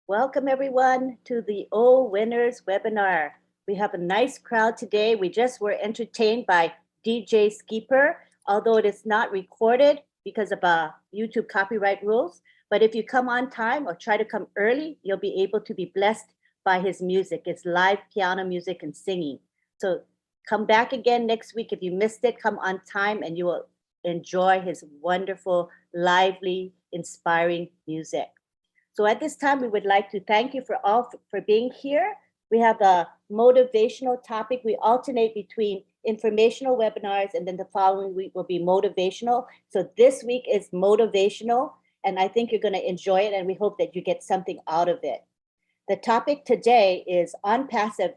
Welcome everyone to the O Winners webinar. We have a nice crowd today. We just were entertained by DJ Skipper, although it is not recorded because of YouTube copyright rules. But if you come on time or try to come early, you'll be able to be blessed by his music. It's live piano music and singing. So come back again next week. If you missed it, come on time and you will enjoy his wonderful, lively, inspiring music. So at this time, we would like to thank you for being here. We have a motivational topic. We alternate between informational webinars and then the following week will be motivational. So this week is motivational and I think you're going to enjoy it and we hope that you get something out of it. The topic today is on passive,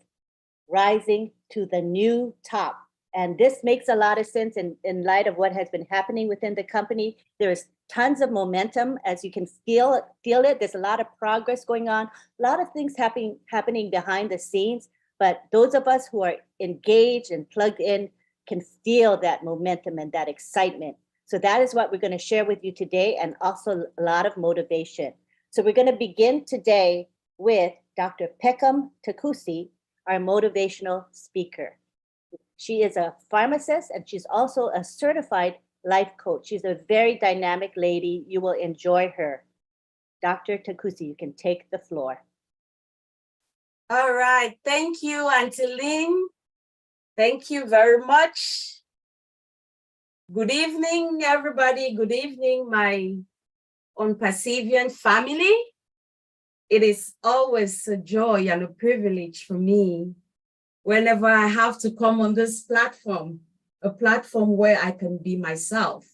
rising to the new top. And this makes a lot of sense in light of what has been happening within the company. There is tons of momentum, as you can feel it. There's a lot of progress going on, a lot of things happening behind the scenes. But those of us who are engaged and plugged in can feel that momentum and that excitement. So that is what we're going to share with you today, and also a lot of motivation. So we're going to begin today with Dr. Peckham Takusi, our motivational speaker. She is a pharmacist and she's also a certified life coach. She's a very dynamic lady. You will enjoy her. Dr. Takusi, you can take the floor. All right. Thank you, Auntie Lynn. Thank you very much. Good evening, everybody. Good evening, my Unpersevian family. It is always a joy and a privilege for me whenever I have to come on this platform, a platform where I can be myself.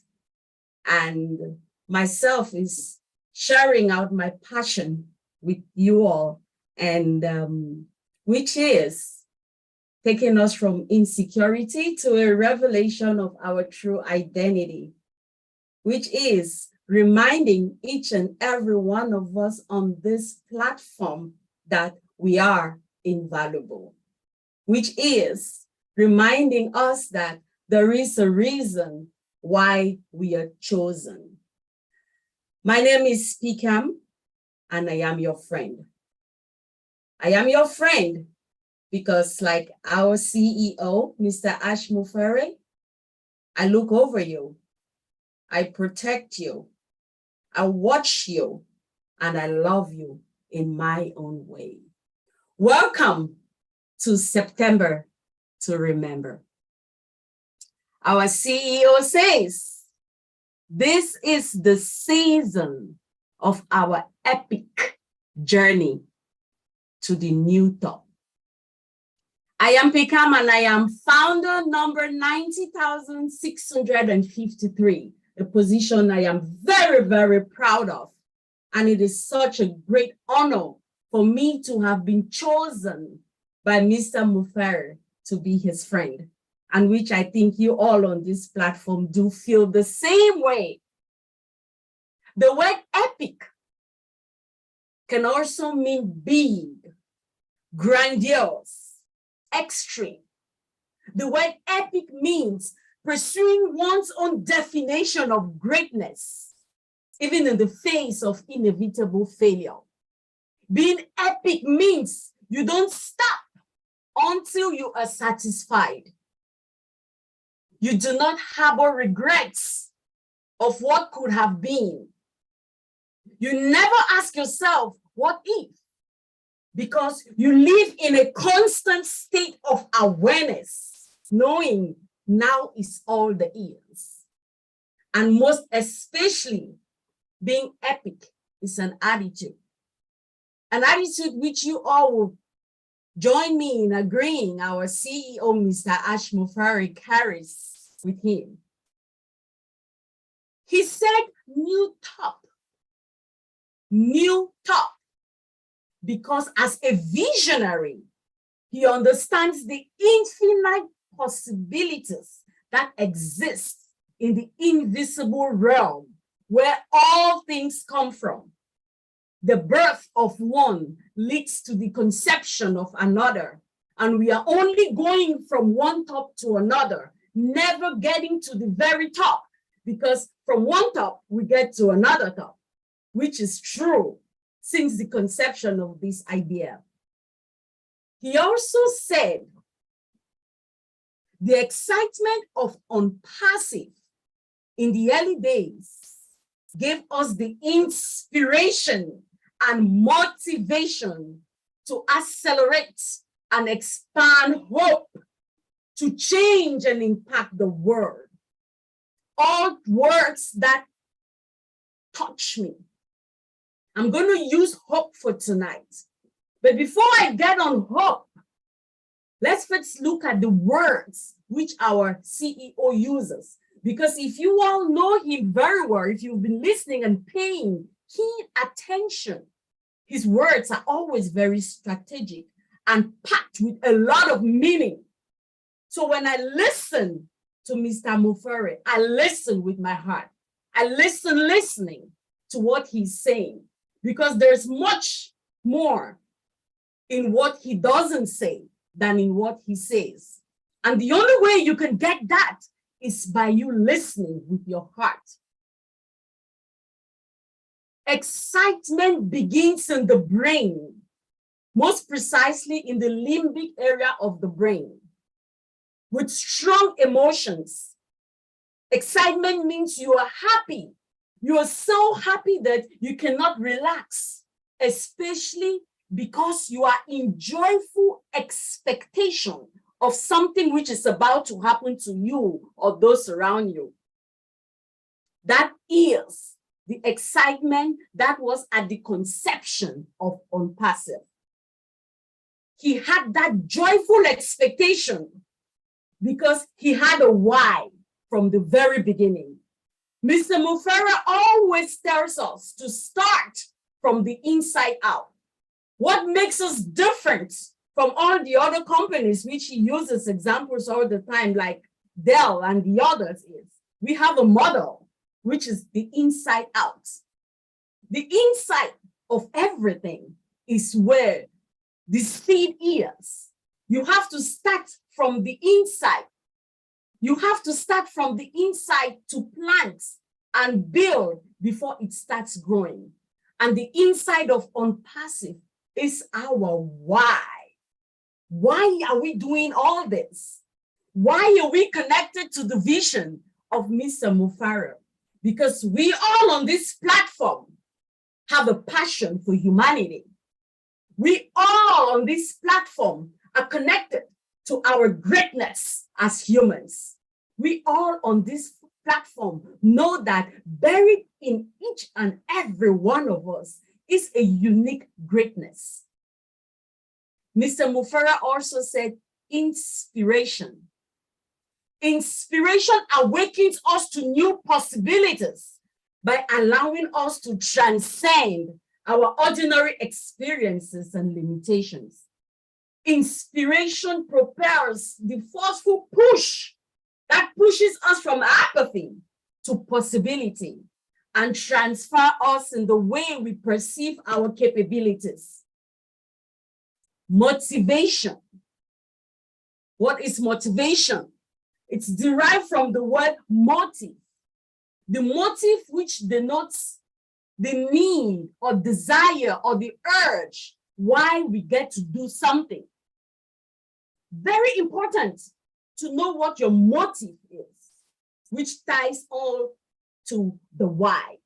And myself is sharing out my passion with you all, and which is taking us from insecurity to a revelation of our true identity, which is reminding each and every one of us on this platform that we are invaluable, which is reminding us that there is a reason why we are chosen. My name is Peckham, and I am your friend. I am your friend because, like our CEO, Mr. Ash Mufere, I look over you, I protect you, I watch you, and I love you in my own way. Welcome to September to Remember. Our CEO says, this is the season of our epic journey to the new top. I am Peckham and I am founder number 90,653, a position I am very, very proud of. And it is such a great honor for me to have been chosen by Mr. Mufere to be his friend, and which I think you all on this platform do feel the same way. The word epic can also mean big, grandiose, extreme. The word epic means pursuing one's own definition of greatness, even in the face of inevitable failure. Being epic means you don't stop until you are satisfied. You do not harbor regrets of what could have been. You never ask yourself, what if? Because you live in a constant state of awareness, knowing now is all the is. And most especially, being epic is an attitude which you all will join me in agreeing our CEO, Mr. Ash Mufere, carries with him. He said, new top, because as a visionary, he understands the infinite possibilities that exist in the invisible realm where all things come from. The birth of one leads to the conception of another, and we are only going from one top to another, never getting to the very top, because from one top we get to another top, which is true since the conception of this idea. He also said the excitement of unpassive in the early days gave us the inspiration and motivation to accelerate and expand hope to change and impact the world. All words that touch me. I'm going to use hope for tonight. But before I get on hope, let's first look at the words which our CEO uses. Because if you all know him very well, if you've been listening and paying keen attention, his words are always very strategic and packed with a lot of meaning. So when I listen to Mr. Mufere, I listen with my heart. I listening to what he's saying, because there's much more in what he doesn't say than in what he says. And the only way you can get that is by you listening with your heart. Excitement begins in the brain, most precisely in the limbic area of the brain, with strong emotions. Excitement means you are happy. You are so happy that you cannot relax, especially because you are in joyful expectation of something which is about to happen to you or those around you. That is the excitement that was at the conception of Unpassive. He had that joyful expectation because he had a why from the very beginning. Mr. Mufere always tells us to start from the inside out. What makes us different from all the other companies, which he uses examples all the time, like Dell and the others, is we have a model, which is the inside out. The inside of everything is where the seed is. You have to start from the inside. You have to start from the inside to plant and build before it starts growing. And the inside of Unpassive is our why. Why are we doing all this? Why are we connected to the vision of Mr. Mufere? Because we all on this platform have a passion for humanity. We all on this platform are connected to our greatness as humans. We all on this platform know that buried in each and every one of us is a unique greatness. Mr. Mufere also said inspiration. Inspiration awakens us to new possibilities by allowing us to transcend our ordinary experiences and limitations. Inspiration propels the forceful push that pushes us from apathy to possibility and transfer us in the way we perceive our capabilities. Motivation. What is motivation? It's derived from the word motive. The motive which denotes the need or desire or the urge why we get to do something. Very important to know what your motive is, which ties all to the why.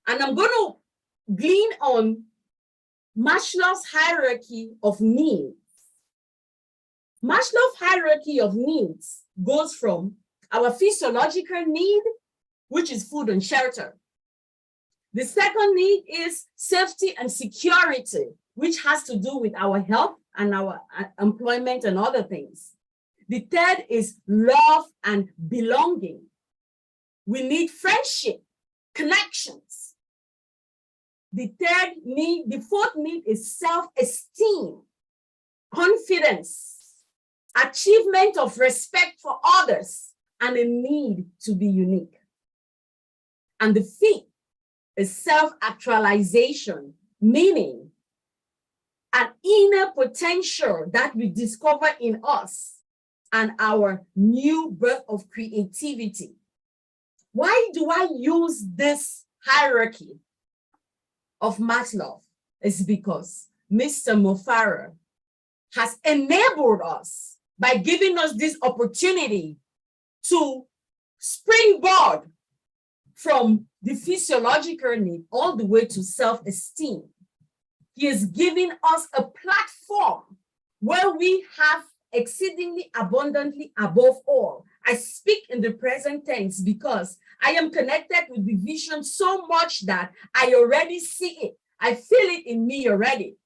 And I'm going to glean on Maslow's hierarchy of needs. Maslow's hierarchy of needs goes from our physiological need, which is food and shelter. The second need is safety and security, which has to do with our health and our employment and other things. The third is love and belonging. We need friendship, connections. The fourth need is self-esteem, confidence, achievement of respect for others, and a need to be unique. And the fifth is self-actualization, meaning an inner potential that we discover in us and our new birth of creativity. Why do I use this hierarchy? of Maslow is because Mr. Mufara has enabled us by giving us this opportunity to springboard from the physiological need all the way to self-esteem. He is giving us a platform where we have exceedingly abundantly above all. I speak in the present tense because I am connected with the vision so much that I already see it. I feel it in me already.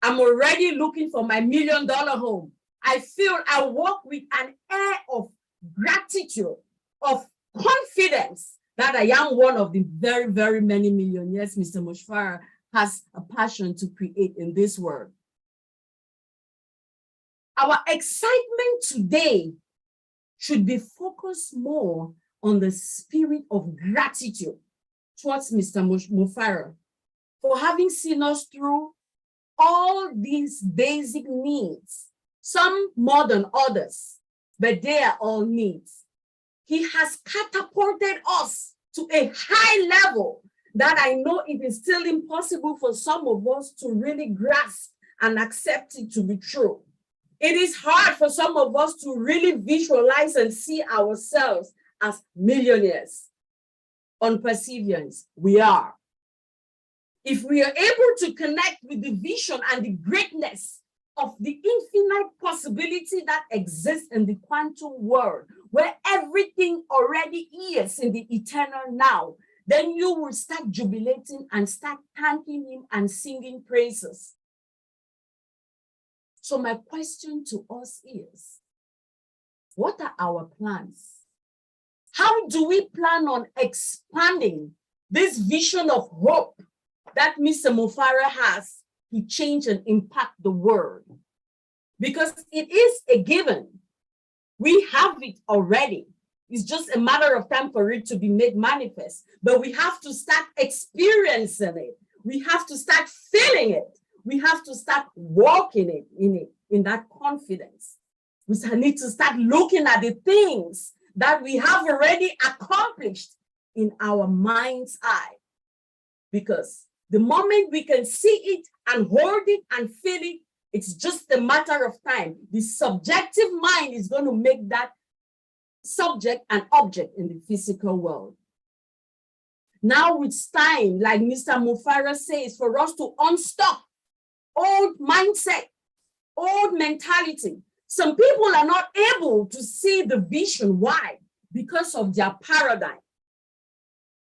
I'm already looking for my $1 million home. I walk with an air of gratitude, of confidence that I am one of the very, very many millionaires Mr. Mufara has a passion to create in this world. Our excitement today should be focused more on the spirit of gratitude towards Mr. Mufara for having seen us through all these basic needs, some more than others, but they are all needs. He has catapulted us to a high level that I know it is still impossible for some of us to really grasp and accept it to be true. It is hard for some of us to really visualize and see ourselves as millionaires. On perseverance, we are. If we are able to connect with the vision and the greatness of the infinite possibility that exists in the quantum world, where everything already is in the eternal now, then you will start jubilating and start thanking him and singing praises. So my question to us is, what are our plans? How do we plan on expanding this vision of hope that Mr. Mufara has to change and impact the world? Because it is a given. We have it already. It's just a matter of time for it to be made manifest. But we have to start experiencing it. We have to start feeling it. We have to start walking in that confidence. We need to start looking at the things that we have already accomplished in our mind's eye. Because the moment we can see it and hold it and feel it, it's just a matter of time. The subjective mind is going to make that subject and object in the physical world. Now it's time, like Mr. Mufara says, for us to unstuck old mindset, old mentality. Some people are not able to see the vision. Why? Because of their paradigm.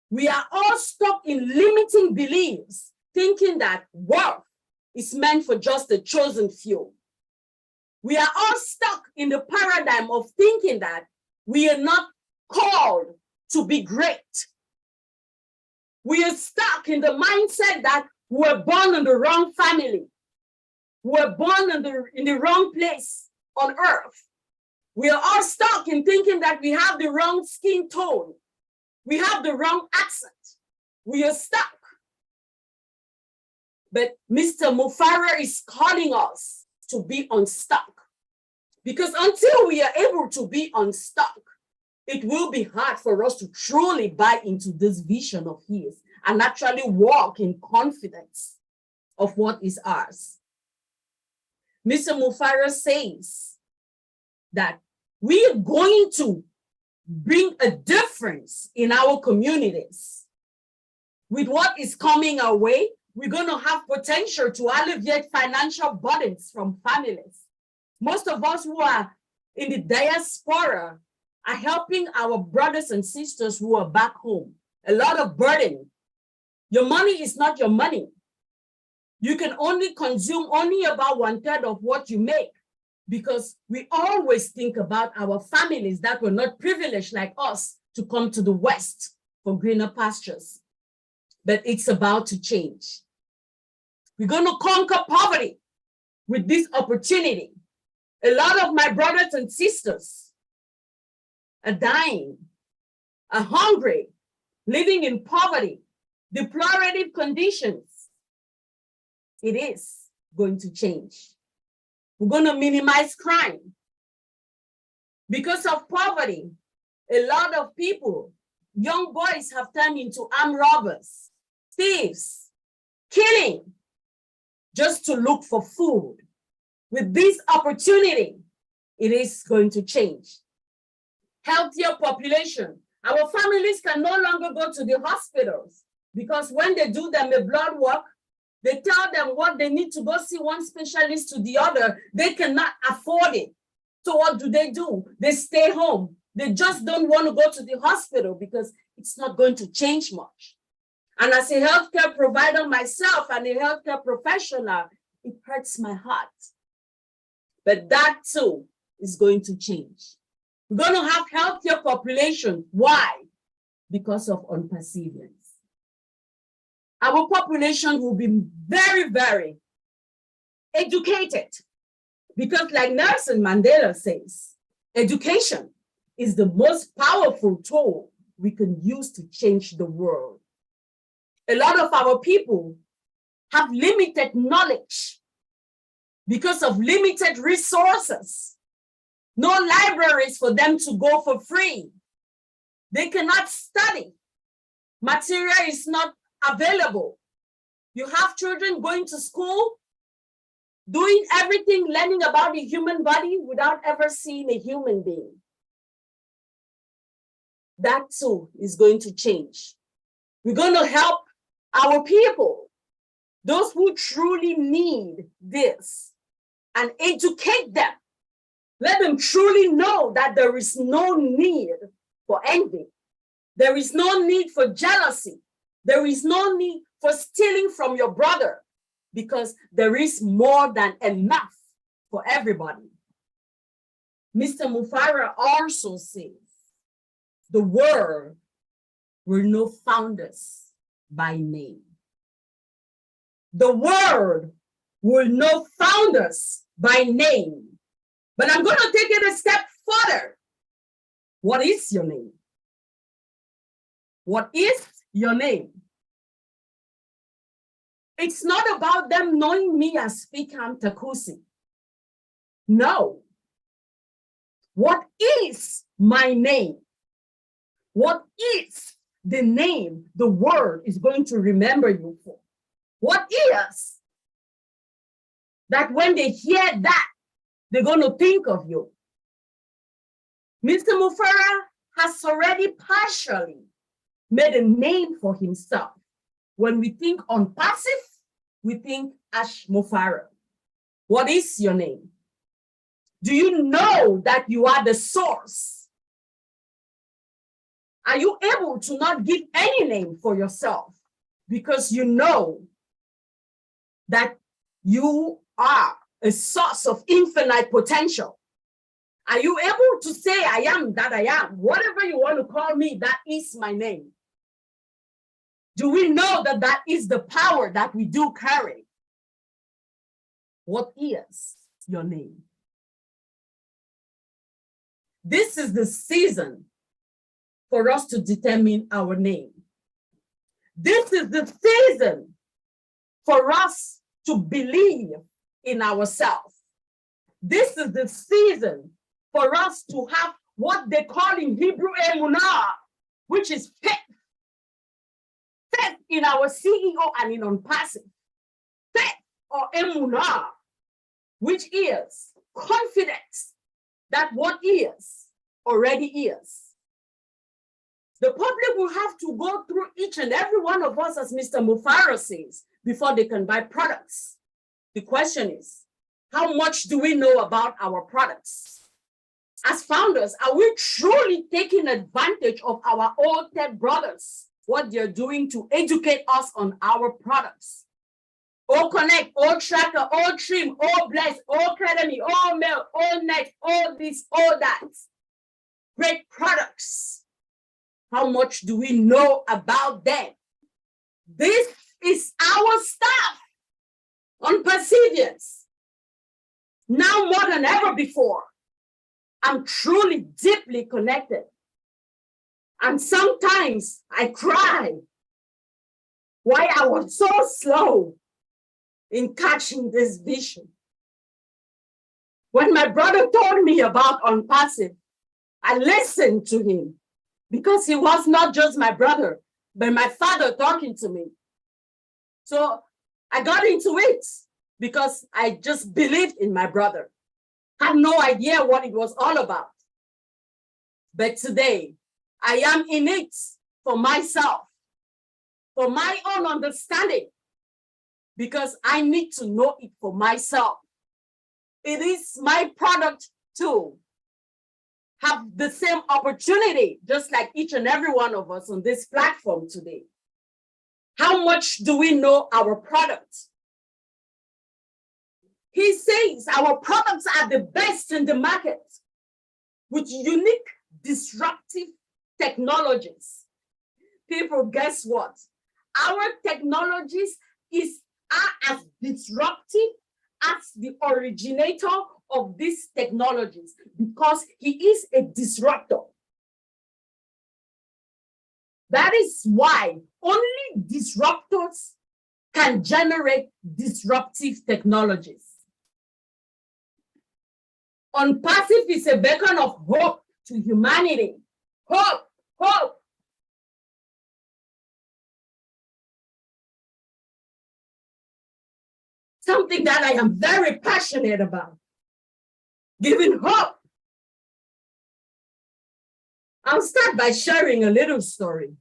We are all stuck in limiting beliefs, thinking that wealth is meant for just the chosen few. We are all stuck in the paradigm of thinking that we are not called to be great. We are stuck in the mindset that we're born in the wrong family. We're born in the wrong place on earth. We are all stuck in thinking that we have the wrong skin tone. We have the wrong accent. We are stuck. But Mr. Mufara is calling us to be unstuck. Because until we are able to be unstuck, it will be hard for us to truly buy into this vision of his and actually walk in confidence of what is ours. Mr. Mufara says that we are going to bring a difference in our communities. With what is coming our way, we're going to have potential to alleviate financial burdens from families. Most of us who are in the diaspora are helping our brothers and sisters who are back home. A lot of burden. Your money is not your money. You can only consume only about 1/3 of what you make, because we always think about our families that were not privileged like us to come to the West for greener pastures. But it's about to change. We're going to conquer poverty with this opportunity. A lot of my brothers and sisters are dying, are hungry, living in poverty, deplorative conditions. It is going to change. We're going to minimize crime. Because of poverty, a lot of people, young boys have turned into armed robbers, thieves, killing just to look for food. With this opportunity, it is going to change. Healthier population. Our families can no longer go to the hospitals because when they do them a blood work, they tell them what they need to go see one specialist to the other. They cannot afford it. So what do? They stay home. They just don't want to go to the hospital because it's not going to change much. And as a healthcare provider myself and a healthcare professional, it hurts my heart. But that too is going to change. We're going to have healthier population. Why? Because of unperseverance. Our population will be very, very educated. Because like Nelson Mandela says, education is the most powerful tool we can use to change the world. A lot of our people have limited knowledge because of limited resources. No libraries for them to go for free. They cannot study. Material is not available. You have children going to school, doing everything, learning about the human body without ever seeing a human being. That too is going to change. We're going to help our people, those who truly need this, and educate them. Let them truly know that there is no need for envy. There is no need for jealousy. There is no need for stealing from your brother because there is more than enough for everybody. Mr. Mufara also says, the world will know founders by name. The world will know founders by name. But I'm going to take it a step further. What is your name? What is your name? It's not about them knowing me as Fikam Takusi. No. What is my name? What is the name the world is going to remember you for? What is that when they hear that, they're going to think of you? Mr. Mufara has already partially made a name for himself. When we think on passive, we think Ash Mufara. What is your name? Do you know that you are the source? Are you able to not give any name for yourself because you know that you are a source of infinite potential? Are you able to say, I am that I am? Whatever you want to call me, that is my name. Do we know that that is the power that we do carry? What is your name? This is the season for us to determine our name. This is the season for us to believe in ourselves. This is the season for us to have what they call in Hebrew emunah, which is faith. Faith in our CEO and in unpassive. Faith or emunah, which is confidence that what is already is. The public will have to go through each and every one of us, as Mr. Mufara says, before they can buy products. The question is, how much do we know about our products? As founders, are we truly taking advantage of our old tech brothers, what they're doing to educate us on our products? All Connect, all Tracker, all Trim, all Bless, all Academy, all Mail, all Net, all this, all that. Great products. How much do we know about them? This is our stuff on perseverance. Now more than ever before, I'm truly deeply connected. And sometimes I cry why I was so slow in catching this vision. When my brother told me about Unpassive, I listened to him because he was not just my brother, but my father talking to me. So I got into it because I just believed in my brother. Had no idea what it was all about. But today, I am in it for myself, for my own understanding, because I need to know it for myself. It is my product to have the same opportunity, just like each and every one of us on this platform today. How much do we know our product? He says our products are the best in the market with unique, disruptive technologies. People, guess what? Our technologies are as disruptive as the originator of these technologies because he is a disruptor. That is why only disruptors can generate disruptive technologies. Unpassive is a beacon of hope to humanity. Hope, hope. Something that I am very passionate about. Giving hope. I'll start by sharing a little story.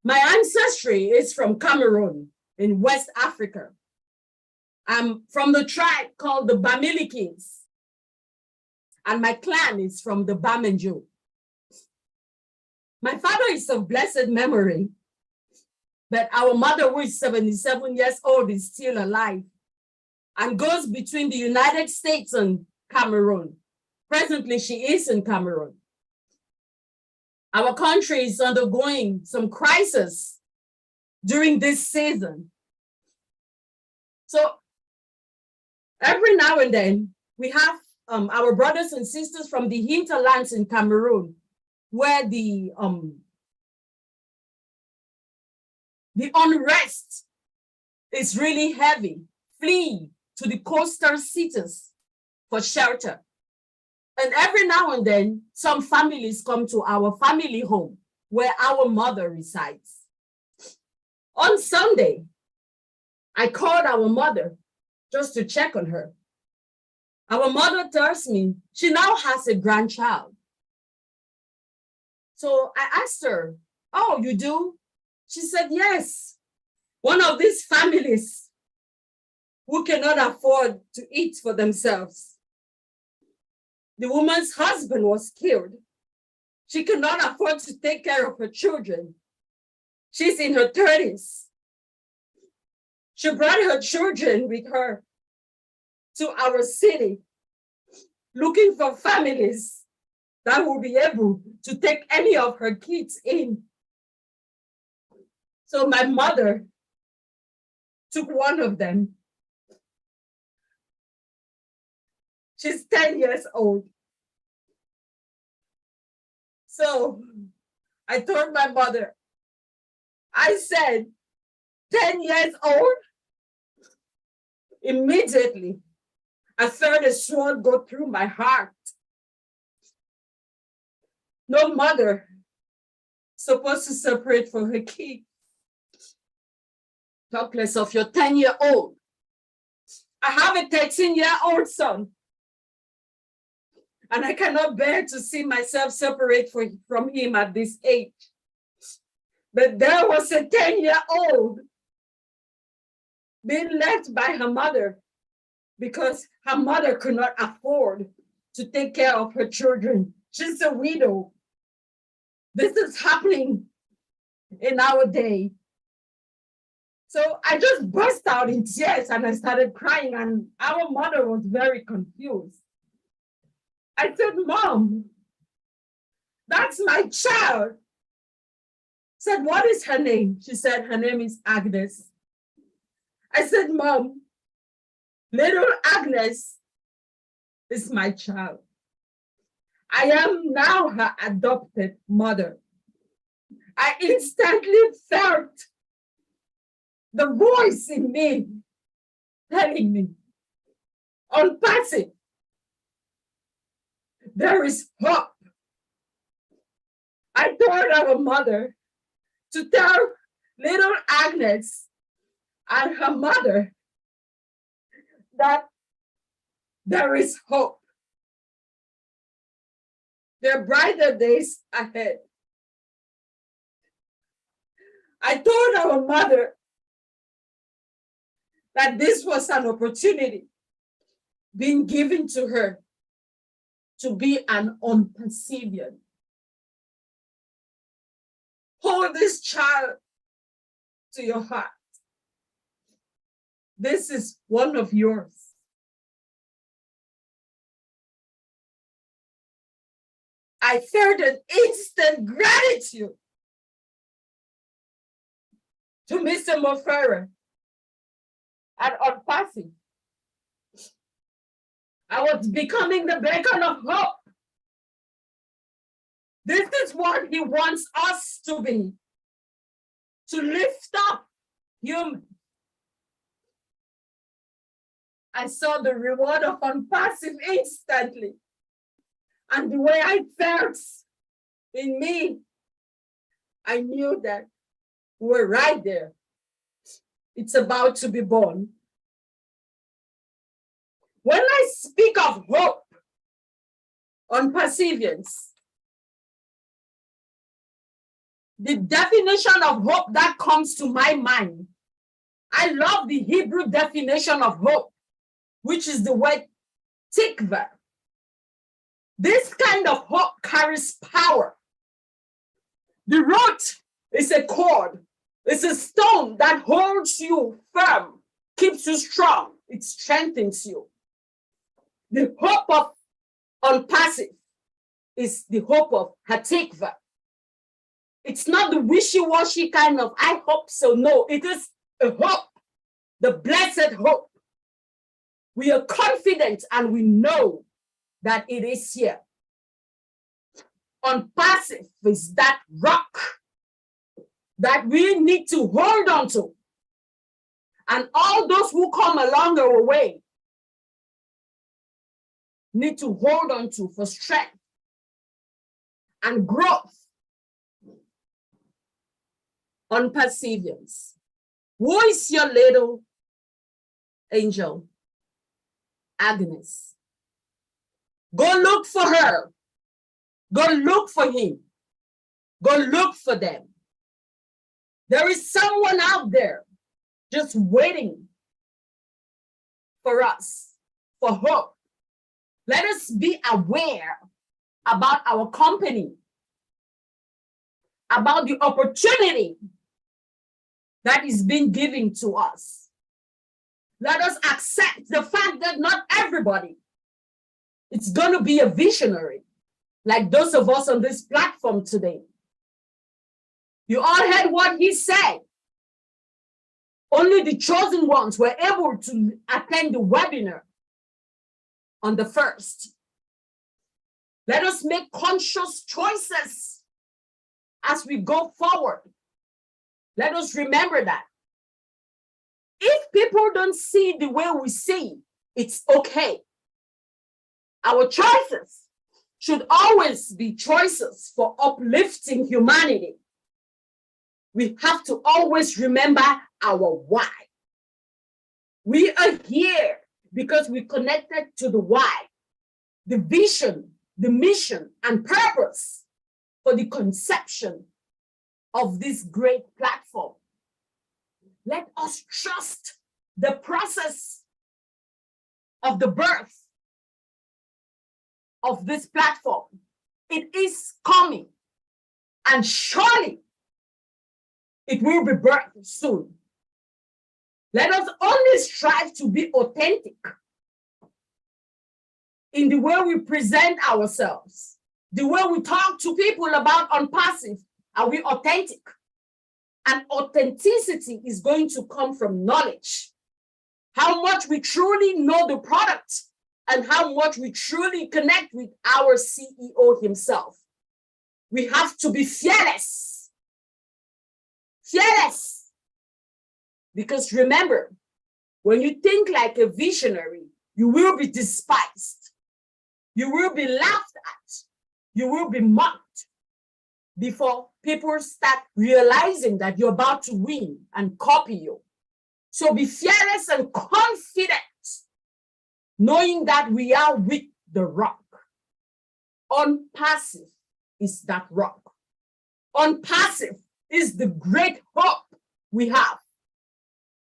My ancestry is from Cameroon in West Africa. I'm from the tribe called the Bamilikis. And my clan is from the Bamenju. My father is of blessed memory, but our mother, who is 77 years old, is still alive and goes between the United States and Cameroon. Presently, she is in Cameroon. Our country is undergoing some crisis during this season. So every now and then, we have our brothers and sisters from the hinterlands in Cameroon, where the unrest is really heavy, flee to the coastal cities for shelter. And every now and then, some families come to our family home where our mother resides. On Sunday, I called our mother just to check on her. Our mother tells me she now has a grandchild. So I asked her, "Oh, you do?" She said, "Yes. One of these families who cannot afford to eat for themselves. The woman's husband was killed. She cannot afford to take care of her children. She's in her 30s. She brought her children with her to our city, looking for families that will be able to take any of her kids in. So my mother took one of them. She's 10 years old. So I told my mother, I said, 10 years old? Immediately, I felt a sword go through my heart. No mother supposed to separate for her kid. Talk less of your 10-year-old. I have a 13-year-old son. And I cannot bear to see myself separate from him at this age. But there was a 10-year-old being left by her mother because her mother could not afford to take care of her children. She's a widow. This is happening in our day. So I just burst out in tears and I started crying, and our mother was very confused. I said, "Mom, that's my child." Said, "What is her name?" She said, "Her name is Agnes." I said, "Mom, little Agnes is my child. I am now her adopted mother." I instantly felt the voice in me telling me, "Unpassive, there is hope." I told our mother to tell little Agnes and her mother that there is hope. There are brighter days ahead. I told our mother that this was an opportunity being given to her to be an unperceived. Hold this child to your heart. This is one of yours. I felt an instant gratitude to Mr. Mofera and Unpassing. I was becoming the beacon of hope. This is what he wants us to be, to lift up humans. I saw the reward of Unpassive instantly. And the way I felt in me, I knew that we're right there. It's about to be born. When I speak of hope, Unperseverance, the definition of hope that comes to my mind, I love the Hebrew definition of hope, which is the word tikva. This kind of hope carries power. The root is a cord. It's a stone that holds you firm, keeps you strong. It strengthens you. The hope of Unpassive is the hope of Hatikva. It's not the wishy-washy kind of, I hope so. No, it is a hope, the blessed hope. We are confident and we know that it is here. Unpassive is that rock that we need to hold on to. And all those who come along our way need to hold on to for strength and growth. Unperseverance. Who is your little angel? Agnes. Go look for her. Go look for him. Go look for them. There is someone out there just waiting for us, for hope. Let us be aware about our company, about the opportunity that is being given to us. Let us accept the fact that not everybody is going to be a visionary, like those of us on this platform today. You all heard what he said. Only the chosen ones were able to attend the webinar on the 1st. Let us make conscious choices as we go forward. Let us remember that. If people don't see the way we see, it's okay. Our choices should always be choices for uplifting humanity. We have to always remember our why. We are here because we connected to the why, the vision, the mission, and purpose for the conception of this great platform. Let us trust the process of the birth of this platform. It is coming, and surely it will be birthed soon. Let us always strive to be authentic in the way we present ourselves, the way we talk to people about Unpassive. Are we authentic? And authenticity is going to come from knowledge. How much we truly know the product and how much we truly connect with our CEO himself. We have to be fearless. Fearless. Because remember, when you think like a visionary, you will be despised. You will be laughed at. You will be mocked. before people start realizing that you're about to win and copy you. So be fearless and confident, knowing that we are with the rock. Unpassive is that rock. Unpassive is the great hope we have.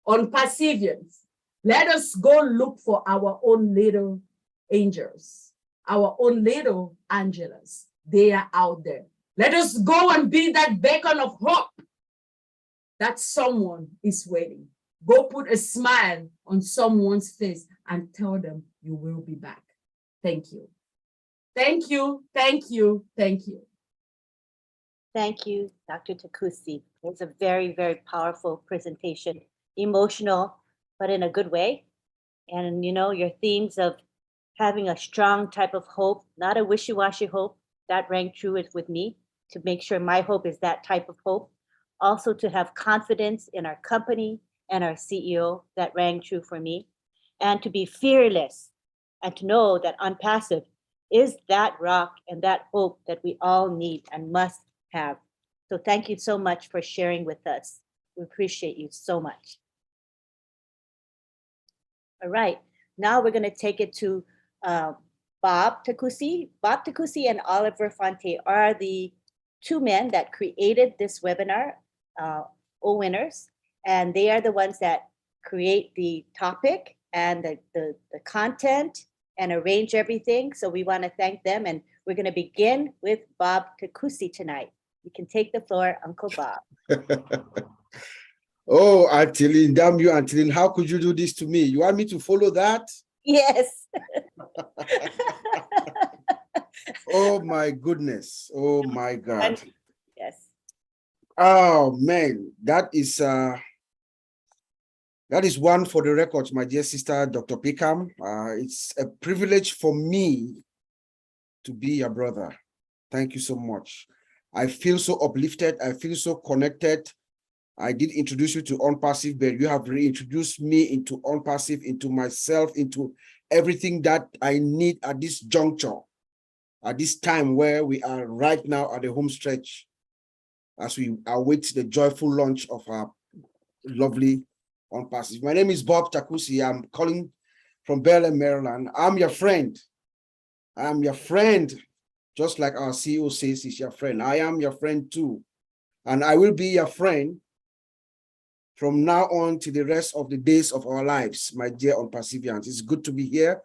Unperseverance. Let us go look for our own little angels, our own little Angelas. They are out there. Let us go and be that beacon of hope that someone is waiting. Go put a smile on someone's face and tell them you will be back. Thank you. Thank you, thank you, thank you. Thank you, Dr. Takusi. It was a very, very powerful presentation, emotional, but in a good way. And you know, your themes of having a strong type of hope, not a wishy-washy hope, that rang true with me, to make sure my hope is that type of hope. Also to have confidence in our company and our CEO, that rang true for me. And to be fearless and to know that Unpassive is that rock and that hope that we all need and must have. So thank you so much for sharing with us. We appreciate you so much. All right, now we're going to take it to Bob Takusi. Bob Takusi and Oliver Fonte are the two men that created this webinar, O Winners, and they are the ones that create the topic and the content and arrange everything. So we want to thank them, and we're going to begin with Bob Takusi tonight. You can take the floor, Uncle Bob. Oh, Antilin, damn you, Antilin. How could you do this to me? You want me to follow that? Yes. Oh, my goodness. Oh, my God. Yes. Oh, man. That is one for the record, my dear sister, Dr. Pickham. It's a privilege for me to be your brother. Thank you so much. I feel so uplifted. I feel so connected. I did introduce you to Unpassive, but you have reintroduced me into Unpassive, into myself, into everything that I need at this juncture, at this time where we are right now at the home stretch, as we await the joyful launch of our lovely Unpassive. My name is Bob Takusi. I'm calling from Bel-Air, Maryland. I'm your friend. I'm your friend, just like our CEO says he's your friend. I am your friend too. And I will be your friend from now on to the rest of the days of our lives, my dear Unperseverance. It's good to be here.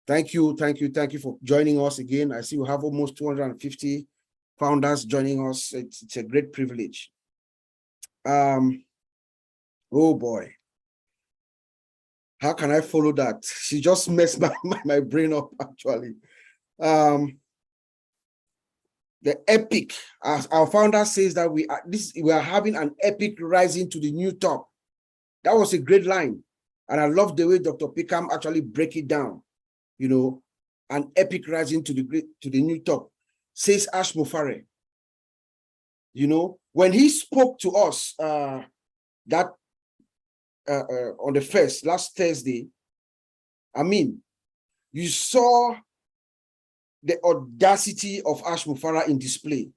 Thank you for joining us again. I see we have almost 250 founders joining us. It's a great privilege. Oh boy. How can I follow that? She just messed my brain up, actually. The epic, as our founder says, that we are having an epic rising to the new top. That was a great line. And I love the way Dr. Pickham actually break it down. You know, an epic rising to the new top, says Ash Mufare. You know, when he spoke to us on the last Thursday, I mean, you saw the audacity of Ash Mufara in display.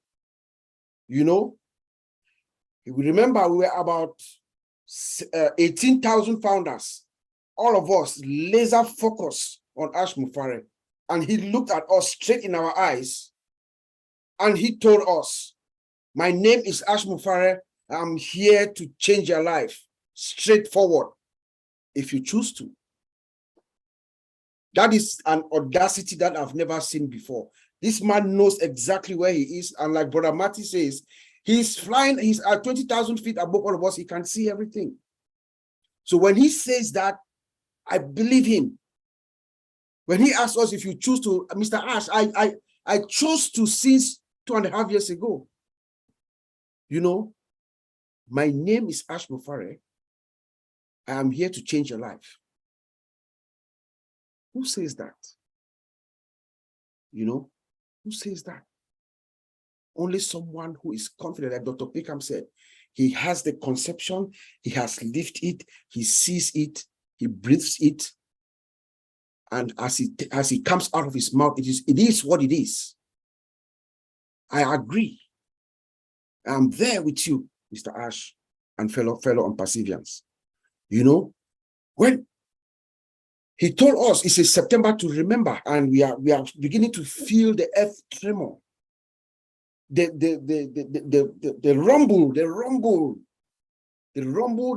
You know, we remember we were about 18,000 founders, all of us laser focused on Ash Mufare. And he looked at us straight in our eyes and he told us, my name is Ash Mufare. I'm here to change your life, straightforward, if you choose to. That is an audacity that I've never seen before. This man knows exactly where he is. And like Brother Marty says, he's flying, he's at 20,000 feet above all of us. He can see everything. So when he says that, I believe him. When he asked us if you choose to, Mr. Ash, I chose to since 2.5 years ago. You know, my name is Ash Mufare. I am here to change your life. Who says that? You know, who says that? Only someone who is confident, like Dr. Pickham said. He has the conception, he has lived it, he sees it, he breathes it. And as he comes out of his mouth, it is what it is. I agree. I'm there with you, Mr. Ash, and fellow on Perseverance. You know, when he told us it's a September to remember, and we are beginning to feel the earth tremor, the rumble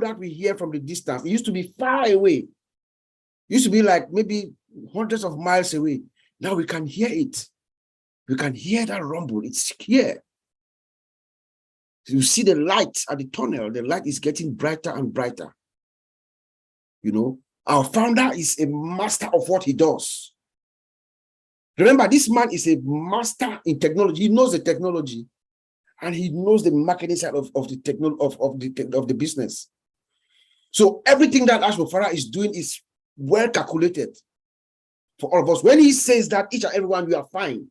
that we hear from the distance. It used to be far away. It used to be like maybe hundreds of miles away. Now we can hear it. We can hear that rumble. It's here. You see the light at the tunnel. The light is getting brighter and brighter. You know, our founder is a master of what he does. Remember, this man is a master in technology. He knows the technology, and he knows the marketing side of the business. So everything that Ash Mufara is doing is well calculated for all of us. When he says that each and everyone, we are fine,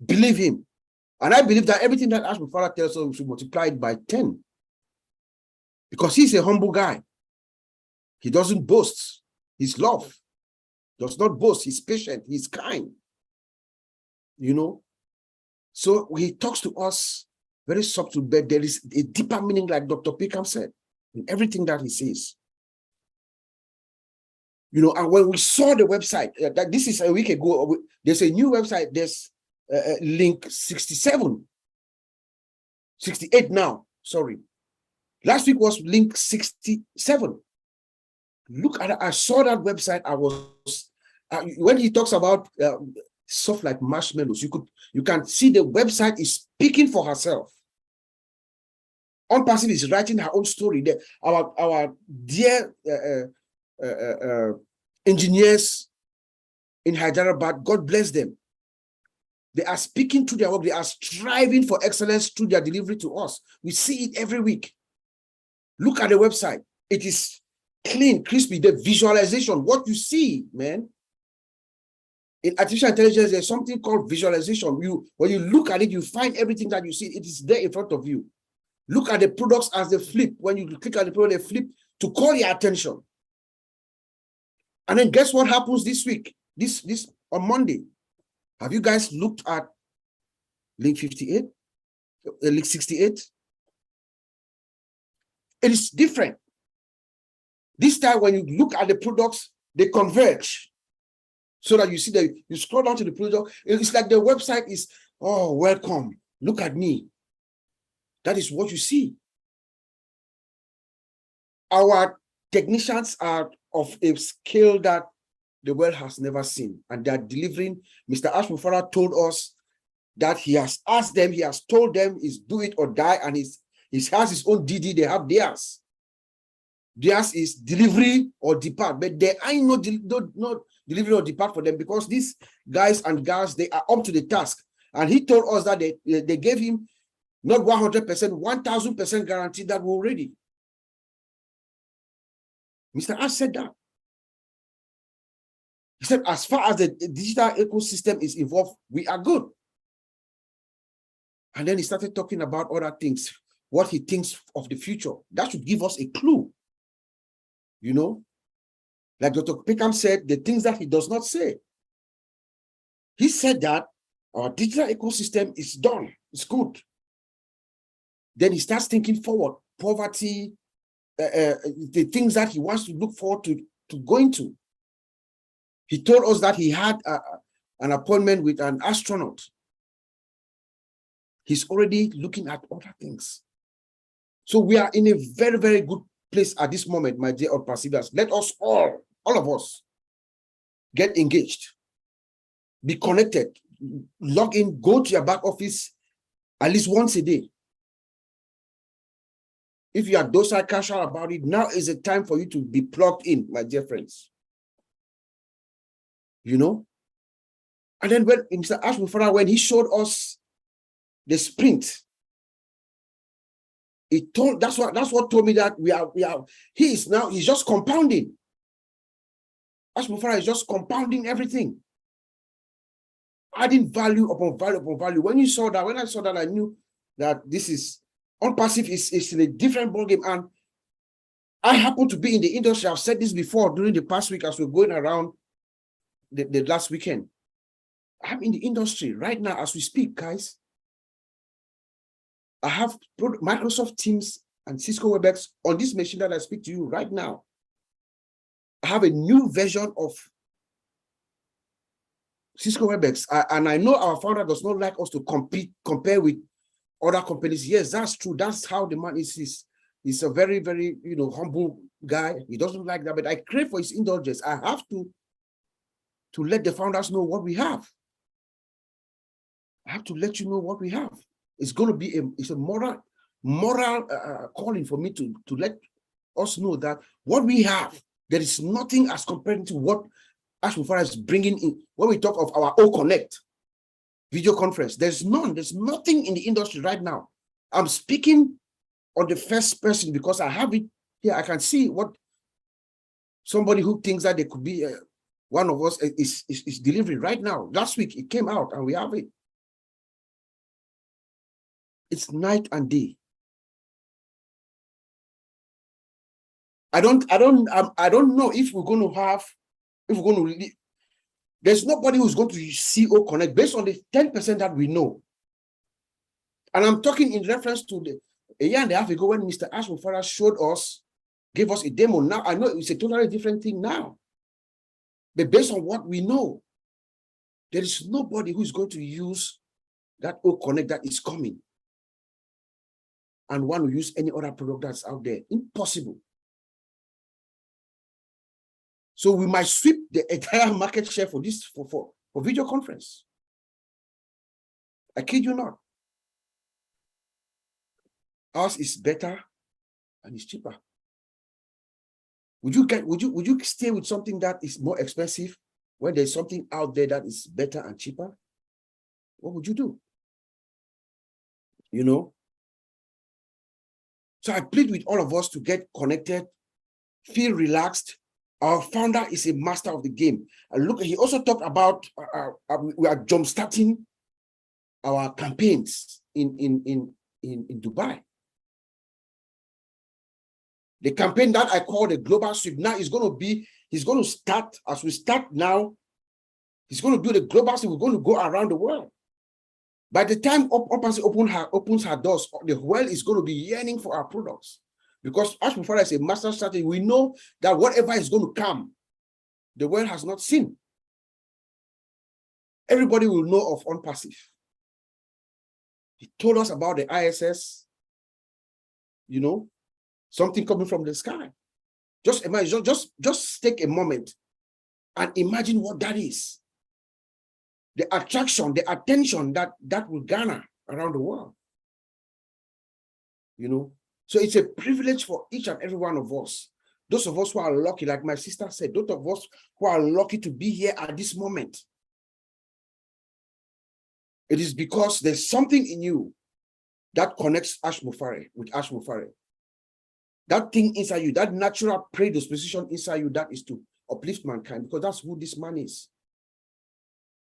believe him. And I believe that everything that Ash Mufara tells us, we should multiply it by 10. Because he's a humble guy. He doesn't boast. He's love. Does not boast. He's patient. He's kind. You know? So he talks to us very subtle, but there is a deeper meaning, like Dr. Pickham said, in everything that he says. You know, and when we saw the website, that this is a week ago, there's a new website, there's link 68 now, sorry. Last week was link 67. Look at it. I saw that website. I was when he talks about soft like marshmallows, you can see the website is speaking for herself. Unpassive is writing her own story. Our dear engineers in Hyderabad, God bless them. They are speaking to their work. They are striving for excellence through their delivery to us. We see it every week. Look at the website. It is clean, crispy. The visualization, what you see, man. In artificial intelligence, there's something called visualization. When you look at it, you find everything that you see. It is there in front of you. Look at the products as they flip. When you click on the product, they flip to call your attention. And then guess what happens this week? This on Monday. Have you guys looked at link 58? Link 68? It is different. This time when you look at the products, they converge. So that you see that you scroll down to the product, it's like the website is, oh, welcome. Look at me. That is what you see. Our technicians are of a scale that the world has never seen, and they are delivering. Mr. Ash Mufara told us that he has asked them, he has told them is do it or die, and he has his own DD, they have theirs. Theirs is delivery or depart, but there ain't no delivery or depart for them, because these guys and girls, they are up to the task. And he told us that they gave him not 100%, 1000% guarantee that we're ready. Mr. Ash said that. He said, as far as the digital ecosystem is involved, we are good. And then he started talking about other things, what he thinks of the future. That should give us a clue. You know, like Dr. Peckham said, the things that he does not say. He said that our digital ecosystem is done, it's good. Then he starts thinking forward, poverty, the things that he wants to look forward to going to. He told us that he had an appointment with an astronaut. He's already looking at other things. So we are in a very, very good place at this moment, my dear Perseverance. Let us all of us, get engaged, be connected, log in, go to your back office at least once a day. If you are docile, casual about it, now is the time for you to be plugged in, my dear friends. You know? And then when Mr. Ash Mufara, when he showed us the sprint, that's what told me that he's just compounding. Ash Mufara is just compounding everything. Adding value upon value upon value. When I saw that, I knew that this is Unpassive is in a different ballgame. And I happen to be in the industry. I've said this before during the past week as we're going around the last weekend. I'm in the industry right now as we speak, guys. I have Microsoft Teams and Cisco WebEx on this machine that I speak to you right now. I have a new version of Cisco WebEx, and I know our founder does not like us to compare with other companies. Yes, that's true. That's how the man is. He's a very, very, humble guy. He doesn't like that, but I crave for his indulgence. I have to let the founders know what we have. I have to let you know what we have. It's going to be a moral calling for me to let us know that what we have, there is nothing as compared to what Ash Mufara is bringing in. When we talk of our O Connect video conference, there's nothing in the industry right now. I'm speaking on the first person because I have it here. I can see what somebody who thinks that they could be one of us is delivering right now. Last week it came out and we have it. It's night and day. I don't know if we're going to there's nobody who's going to see O Connect based on the 10% that we know. And I'm talking in reference to a year and a half ago when Mr. Ash Mufara gave us a demo. Now I know it's a totally different thing now. But based on what we know, there is nobody who's going to use that O Connect that is coming and want to use any other product that's out there. Impossible. So we might sweep the entire market share for this for video conference. I kid you not. Ours is better and it's cheaper. Would you stay with something that is more expensive when there's something out there that is better and cheaper? What would you do? So I plead with all of us to get connected, feel relaxed. Our founder is a master of the game. And look, he also talked about we are jumpstarting our campaigns in Dubai. The campaign that I call the Global Sweep now is going to be, he's going to start, as we start now, he's going to do the Global Sweep. We're going to go around the world. By the time opens her doors, the world is going to be yearning for our products. Because Ash Mufara is a master strategy, we know that whatever is going to come, the world has not seen. Everybody will know of Unpassive. He told us about the ISS, something coming from the sky. Just imagine, just take a moment and imagine what that is. The attraction, the attention that will garner around the world. So it's a privilege for each and every one of us. Those of us who are lucky, like my sister said, those of us who are lucky to be here at this moment. It is because there's something in you that connects Ash Mufara with Ash Mufara. That thing inside you, that natural predisposition inside you, that is to uplift mankind, because that's who this man is.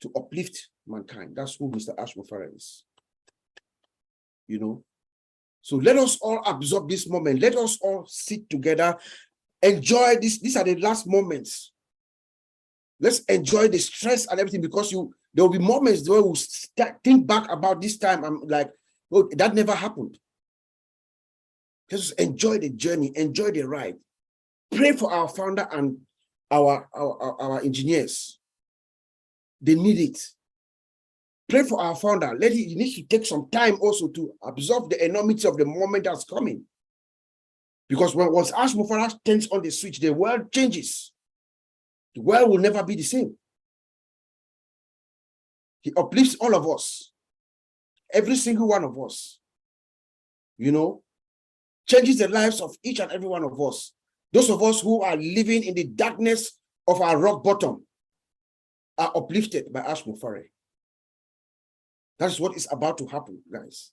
To uplift mankind. That's who Mr. Ash Mufara is. So let us all absorb this moment. Let us all sit together, enjoy this. These are the last moments. Let's enjoy the stress and everything, because there will be moments where we'll think back about this time. I'm like, oh, that never happened. Just enjoy the journey, enjoy the ride. Pray for our founder and our engineers. They need it. Pray for our founder. He needs to take some time also to absorb the enormity of the moment that's coming. Because once Ash Mufara turns on the switch, the world changes. The world will never be the same. He uplifts all of us. Every single one of us. Changes the lives of each and every one of us. Those of us who are living in the darkness of our rock bottom are uplifted by Ash Mufara. That's what is about to happen, guys.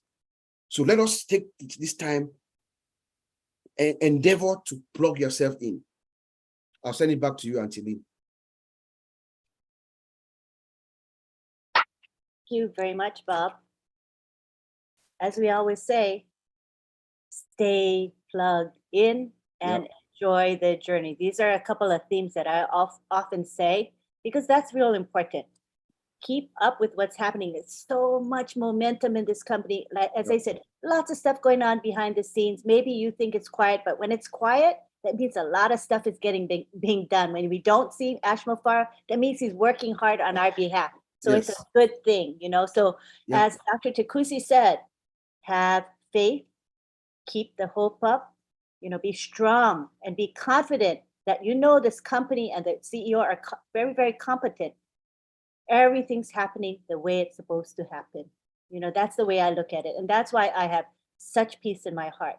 So let us take this time and endeavor to plug yourself in. I'll send it back to you, Auntie Lee. Thank you very much, Bob. As we always say, stay plugged in and enjoy the journey. These are a couple of themes that I often say, because that's real important. keep up with what's happening. There's so much momentum in this company. Like, as I said, lots of stuff going on behind the scenes. Maybe you think it's quiet, but when it's quiet, that means a lot of stuff is being done. When we don't see Ashmo Farah, that means he's working hard on our behalf. So it's a good thing, you know. So as Dr. Takusi said, have faith, keep the hope up, you know, be strong and be confident that you know this company and the CEO are very, very competent. Everything's happening the way it's supposed to happen. You know, that's the way I look at it. And that's why I have such peace in my heart.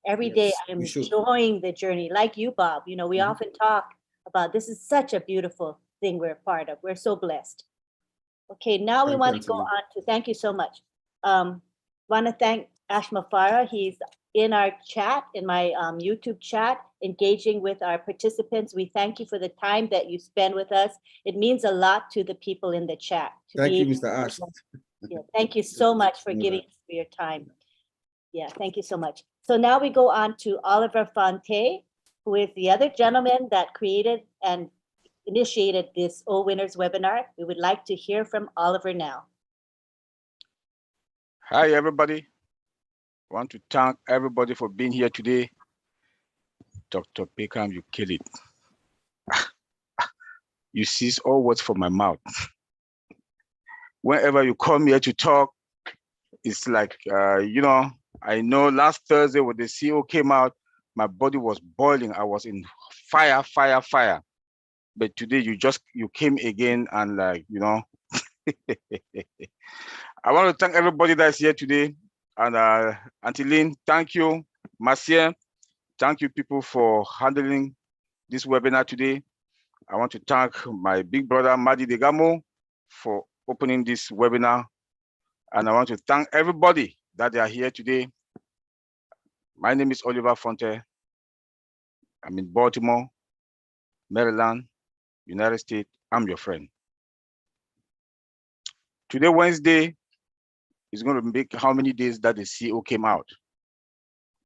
Every day I'm enjoying the journey. Like you, Bob, you know, we often talk about this is such a beautiful thing we're a part of. We're so blessed. Okay, now we want to go on to, thank you so much. Want to thank Ashmo Farah. He's in our chat, in my YouTube chat, engaging with our participants. We thank you for the time that you spend with us. It means a lot to the people in the chat. Thank you, Mr. Ash. Yeah, thank you so much for giving us your time. Yeah, thank you so much. So now we go on to Oliver Fonte, who is the other gentleman that created and initiated this O Winners webinar. We would like to hear from Oliver now. Hi, everybody. I want to thank everybody for being here today. Dr. Peckham, you kill it. You seize all words from my mouth. Whenever you come here to talk, it's like, you know, I know last Thursday when the CEO came out, my body was boiling. I was in fire. But today you came again and like, you know, I want to thank everybody that's here today. And Auntie Lynn, thank you. Marcia, thank you people for handling this webinar today. I want to thank my big brother, Madi Degamo, for opening this webinar. And I want to thank everybody that they are here today. My name is Oliver Fonte. I'm in Baltimore, Maryland, United States. I'm your friend. Today, Wednesday, is going to make how many days that the CEO came out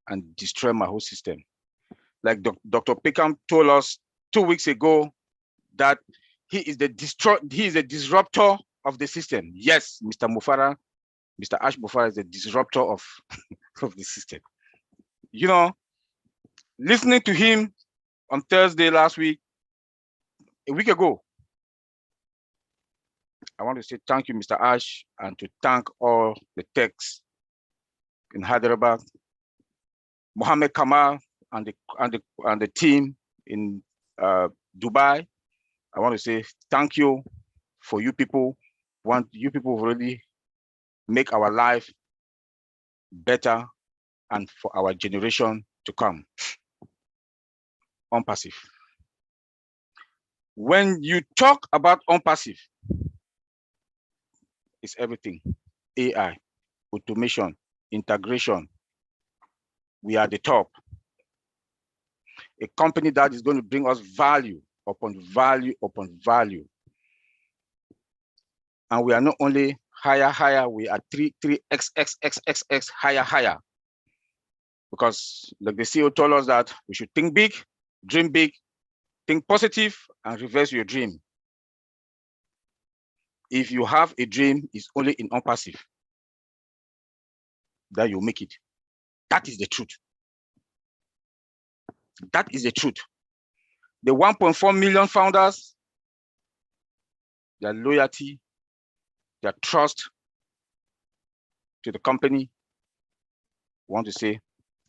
and destroyed my whole system. Like Dr. Peckham told us 2 weeks ago that he is the disruptor of the system. Yes, Mr. Ash Mufara is the disruptor of the system. You know, listening to him on Thursday last week, a week ago, I want to say thank you, Mr. Ash, and to thank all the techs in Hyderabad, Mohammed Kamal and the team in Dubai. I want to say thank you for you people. You people really make our life better and for our generation to come. OnPassive. When you talk about OnPassive, it's everything. AI, automation, integration. We are the top. A company that is going to bring us value upon value upon value. And we are not only higher, we are 3x higher. Because like the CEO told us that we should think big, dream big, think positive, and reverse your dream. If you have a dream, it's only in OnPassive that you make it. That is the truth. That is the truth. The 1.4 million founders, their loyalty, their trust to the company, want to say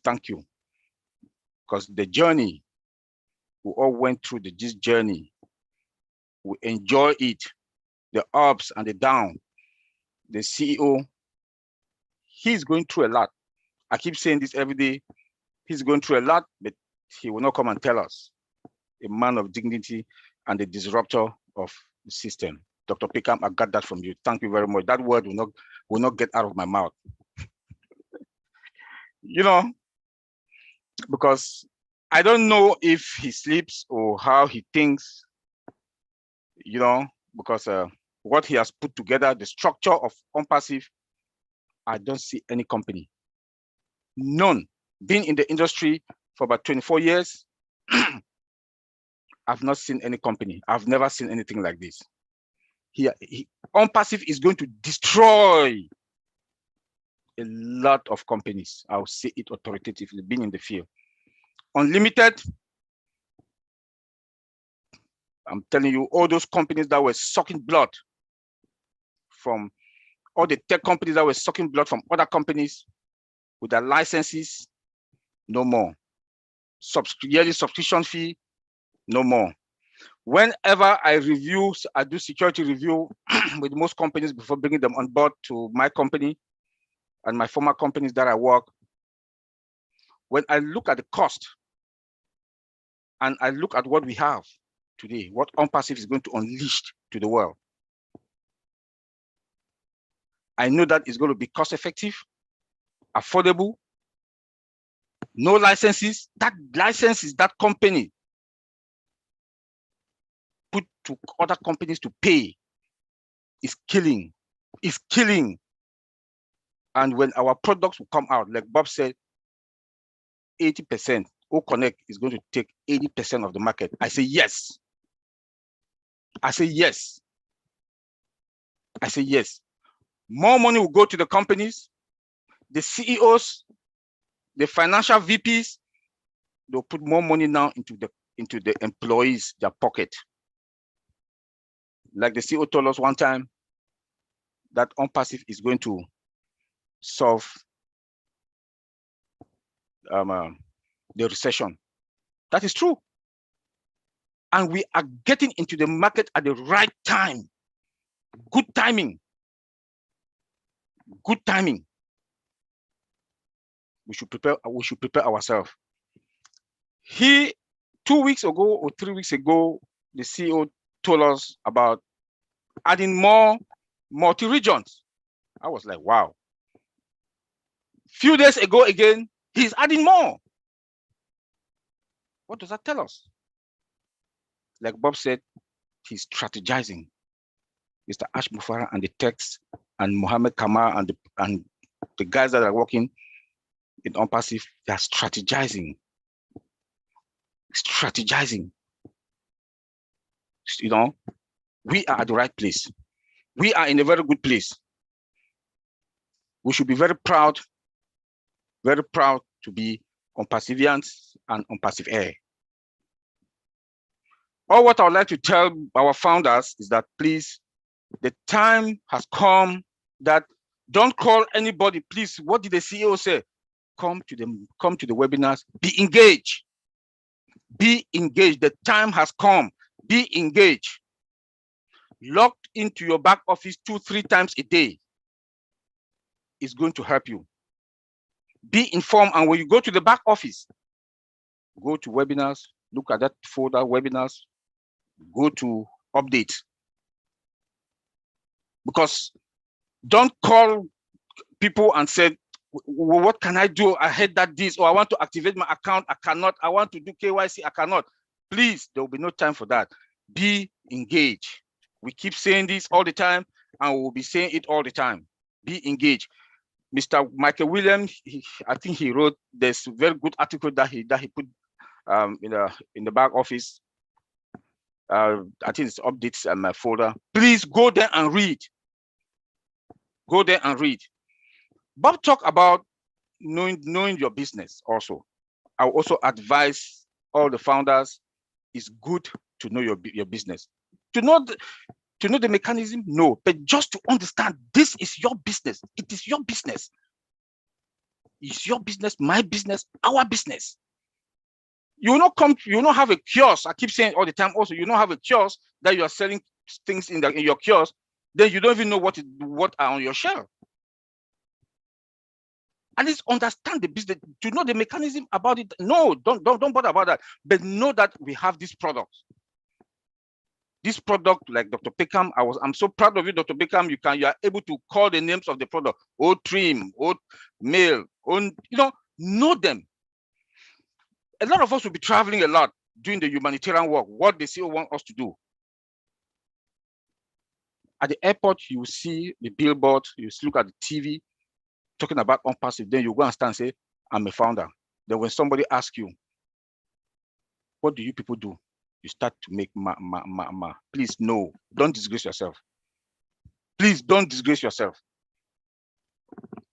thank you. Because the journey, we all went through this journey. We enjoy it, the ups and the downs. The CEO, he's going through a lot. I keep saying this every day. He's going through a lot, but he will not come and tell us. A man of dignity and the disruptor of the system. Dr. Peckham, I got that from you. Thank you very much. That word will not get out of my mouth. You know, because I don't know if he sleeps or how he thinks, you know, because what he has put together, the structure of OnPassive, I don't see any company. None. Been in the industry for about 24 years, I've not seen any company. I've never seen anything like this. Unpassive is going to destroy a lot of companies. I'll say it authoritatively, being in the field. Unlimited, I'm telling you, all those companies that were sucking blood from all the tech companies that were sucking blood from other companies with their licenses, no more. Yearly subscription fee, no more. Whenever I do security review with most companies before bringing them on board to my company and my former companies that I work, when I look at the cost and I look at what we have today, what Unpassive is going to unleash to the world, I know that it's going to be cost effective, affordable, no licenses. That licenses that company put to other companies to pay is killing. And when our products will come out, like Bob said, 80%, O-Connect is going to take 80% of the market. I say yes. I say yes. I say yes. More money will go to the companies, the CEOs, the financial VPs. They'll put more money now into the employees, their pocket. Like the CEO told us one time, that Unpassive is going to solve the recession. That is true. And we are getting into the market at the right time. Good timing. Good timing. We should prepare ourselves. 2 weeks ago or 3 weeks ago, the CEO told us about adding more multi-regions. I was like, wow. Few days ago again, he's adding more. What does that tell us? Like Bob said, he's strategizing. Mr. Ash Mufara and the techs and Mohammed Kamar and the guys that are working in Unpassive, they are strategizing. You know, we are at the right place. We are in a very good place. We should be very proud to be Unpassivians and Unpassive Air. All what I would like to tell our founders is that please, the time has come that don't call anybody, please. What did the CEO say? Come to the webinars, be engaged. Be engaged. The time has come. Be engaged. Logged into your back office 2-3 times a day is going to help you. Be informed, and when you go to the back office, go to webinars, look at that folder, webinars, go to updates. Because don't call people and say, well, what can I do? I heard that this, or I want to activate my account, I cannot. I want to do KYC, I cannot. Please, there will be no time for that. Be engaged. We keep saying this all the time, and we will be saying it all the time. Be engaged. Mr. Michael Williams, I think he wrote this very good article that he put in the back office. I think it's updates in my folder. Please go there and read. Go there and read. Bob talked about knowing your business also. I will also advise all the founders, it's good to know your business. To know the mechanism, no, but just to understand this is your business. It is your business. It's your business, my business, our business. You will not have a kiosk. I keep saying all the time also, you don't have a kiosk that you are selling things in your kiosk, then you don't even know what are on your shelf. At least understand the business, to know the mechanism about it. No, don't bother about that. But know that we have this product. This product, like Dr. Peckham, I'm so proud of you, Dr. Peckham. You are able to call the names of the product, old trim, old male, know them. A lot of us will be traveling a lot doing the humanitarian work, what the CEO want us to do. At the airport, you will see the billboard, you look at the TV, talking about Unpassive, then you go and stand and say, I'm a founder. Then when somebody asks you, what do you people do? You start to make Please, no, don't disgrace yourself. Please don't disgrace yourself.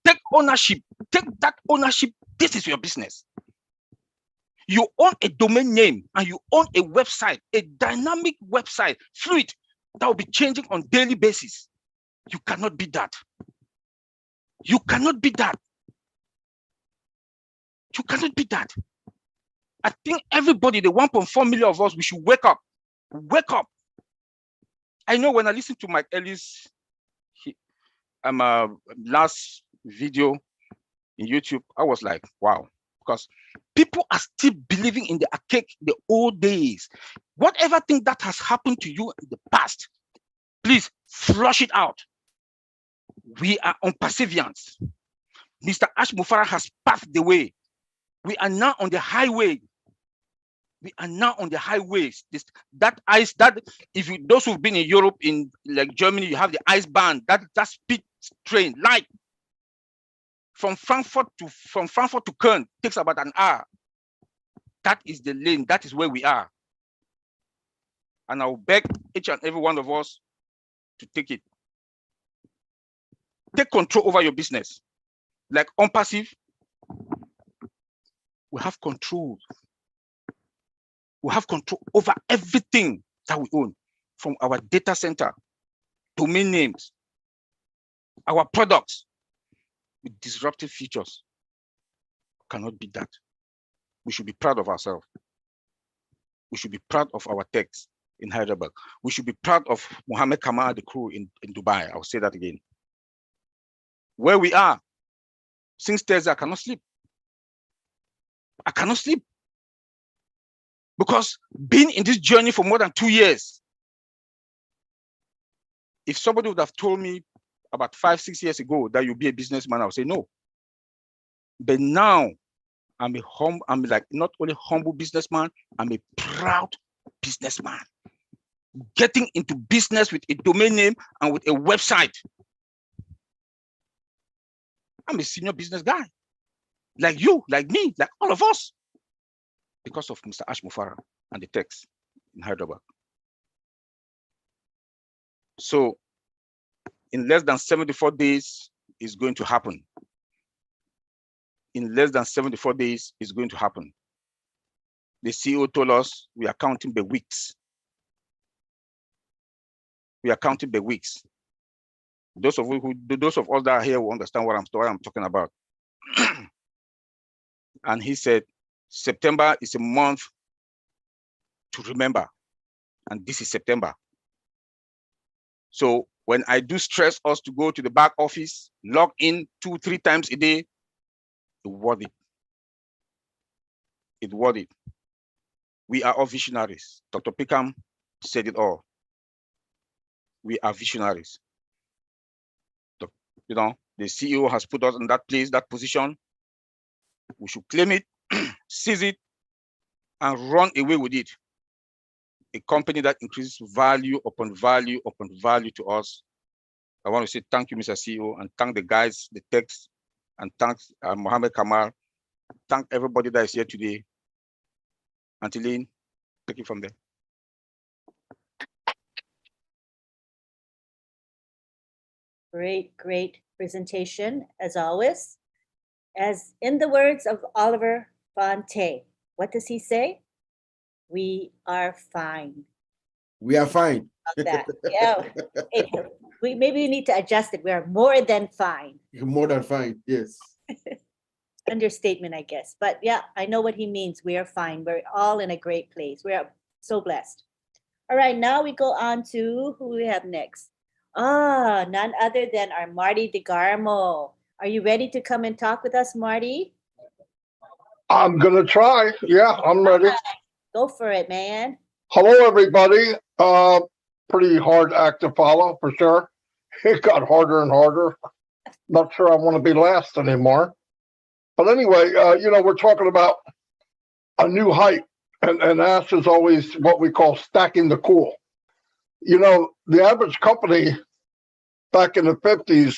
Take ownership. Take that ownership. This is your business. You own a domain name and you own a website, a dynamic website, fluid, that will be changing on daily basis. You cannot be that. You cannot be that. You cannot be that. I think everybody, the 1.4 million of us, we should wake up. Wake up. I know when I listened to Mike Ellis' last video in YouTube, I was like, wow, because people are still believing in the archaic, the old days. Whatever thing that has happened to you in the past, please flush it out. We are on perseverance. Mr. Ash Mufara has paved the way. We are now on the highway. We are now on the highways. That ice, that if you those who've been in Europe, in like Germany, you have the ice band, that speed train, light from Frankfurt to Köln takes about an hour. That is the lane. That is where we are. And I will beg each and every one of us to take it. Take control over your business. Like Unpassive, we have control. We have control over everything that we own, from our data center, domain names, our products with disruptive features. Cannot be that. We should be proud of ourselves. We should be proud of our techs in Hyderabad. We should be proud of Mohammed Kamal, the crew in Dubai. I'll say that again. Where we are, since Thursday, I cannot sleep. I cannot sleep. Because being in this journey for more than 2 years, if somebody would have told me about 5, 6 years ago that you'll be a businessman, I would say no. But now I'm like not only humble businessman, I'm a proud businessman. Getting into business with a domain name and with a website. I'm a senior business guy. Like you, like me, like all of us. Because of Mr. Ash Mufara and the text in Hyderabad. So in less than 74 days, it's going to happen. In less than 74 days, it's going to happen. The CEO told us we are counting the weeks. We are counting the weeks. Those of us that are here will understand what I'm talking about. And he said, September is a month to remember, and this is September. So when I do stress us to go to the back office, log in 2-3 times a day, it's worth it. It's worth it. We are all visionaries. Dr. Pickham said it all. We are visionaries. You know, the CEO has put us in that place, that position. We should claim it, seize it, and run away with it. A company that increases value upon value upon value to us. I want to say thank you, Mr. CEO, and thank the guys, the techs, and thank Mohammed Kamal. Thank everybody that is here today. Antiline, take it from there. Great, great presentation, as always. As in the words of Oliver Fonte, what does he say? We are fine. We are fine. That. Yeah. Maybe we need to adjust it. We are more than fine. More than fine, yes. Understatement, I guess. But yeah, I know what he means. We are fine. We're all in a great place. We are so blessed. All right, now we go on to who we have next. None other than our Marty DeGarmo. Are you ready to come and talk with us, Marty? I'm going to try. Yeah, I'm ready. Go for it, man. Hello, everybody. Pretty hard act to follow, for sure. It got harder and harder. Not sure I want to be last anymore. But anyway, we're talking about a new height. And Ash is always what we call stacking the cool. You know, the average company back in the 50s,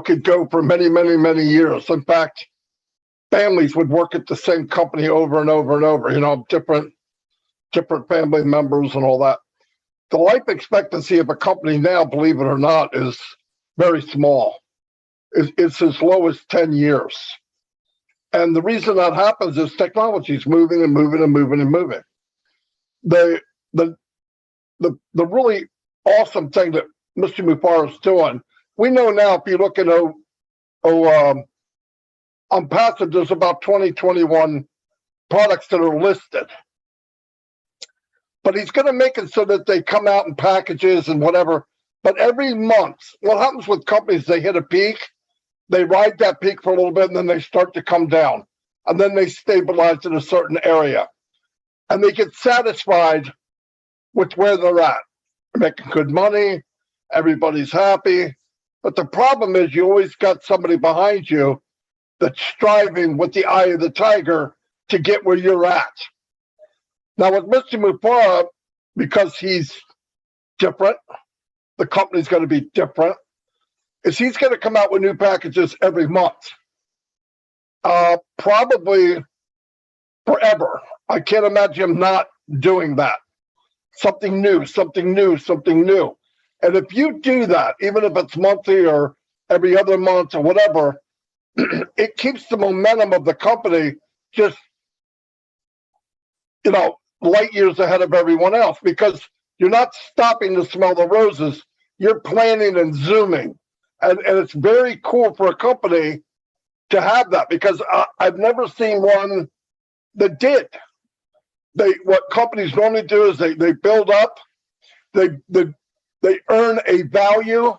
could go for many, many, many years. In fact, families would work at the same company over and over and over, different family members and all that. the life expectancy of a company now, believe it or not, is very small. It's as low as 10 years. And the reason that happens is technology is moving and moving and moving and moving. The really awesome thing that Mr. Mufar is doing, we know now if you look at Untitled, there's about 21 products that are listed. But he's going to make it so that they come out in packages and whatever. But every month, what happens with companies, they hit a peak, they ride that peak for a little bit, and then they start to come down. And then they stabilize in a certain area. And they get satisfied with where they're at. They're making good money, everybody's happy. But the problem is you always got somebody behind you that's striving with the eye of the tiger to get where you're at. Now with Mr. Mufara, because he's different, the company's going to be different, is he's going to come out with new packages every month. Probably forever. I can't imagine him not doing that. Something new, something new, something new. And if you do that, even if it's monthly or every other month or whatever, it keeps the momentum of the company just, light years ahead of everyone else, because you're not stopping to smell the roses. You're planning and zooming. And it's very cool for a company to have that, because I've never seen one that did. What companies normally do is they build up, they earn a value,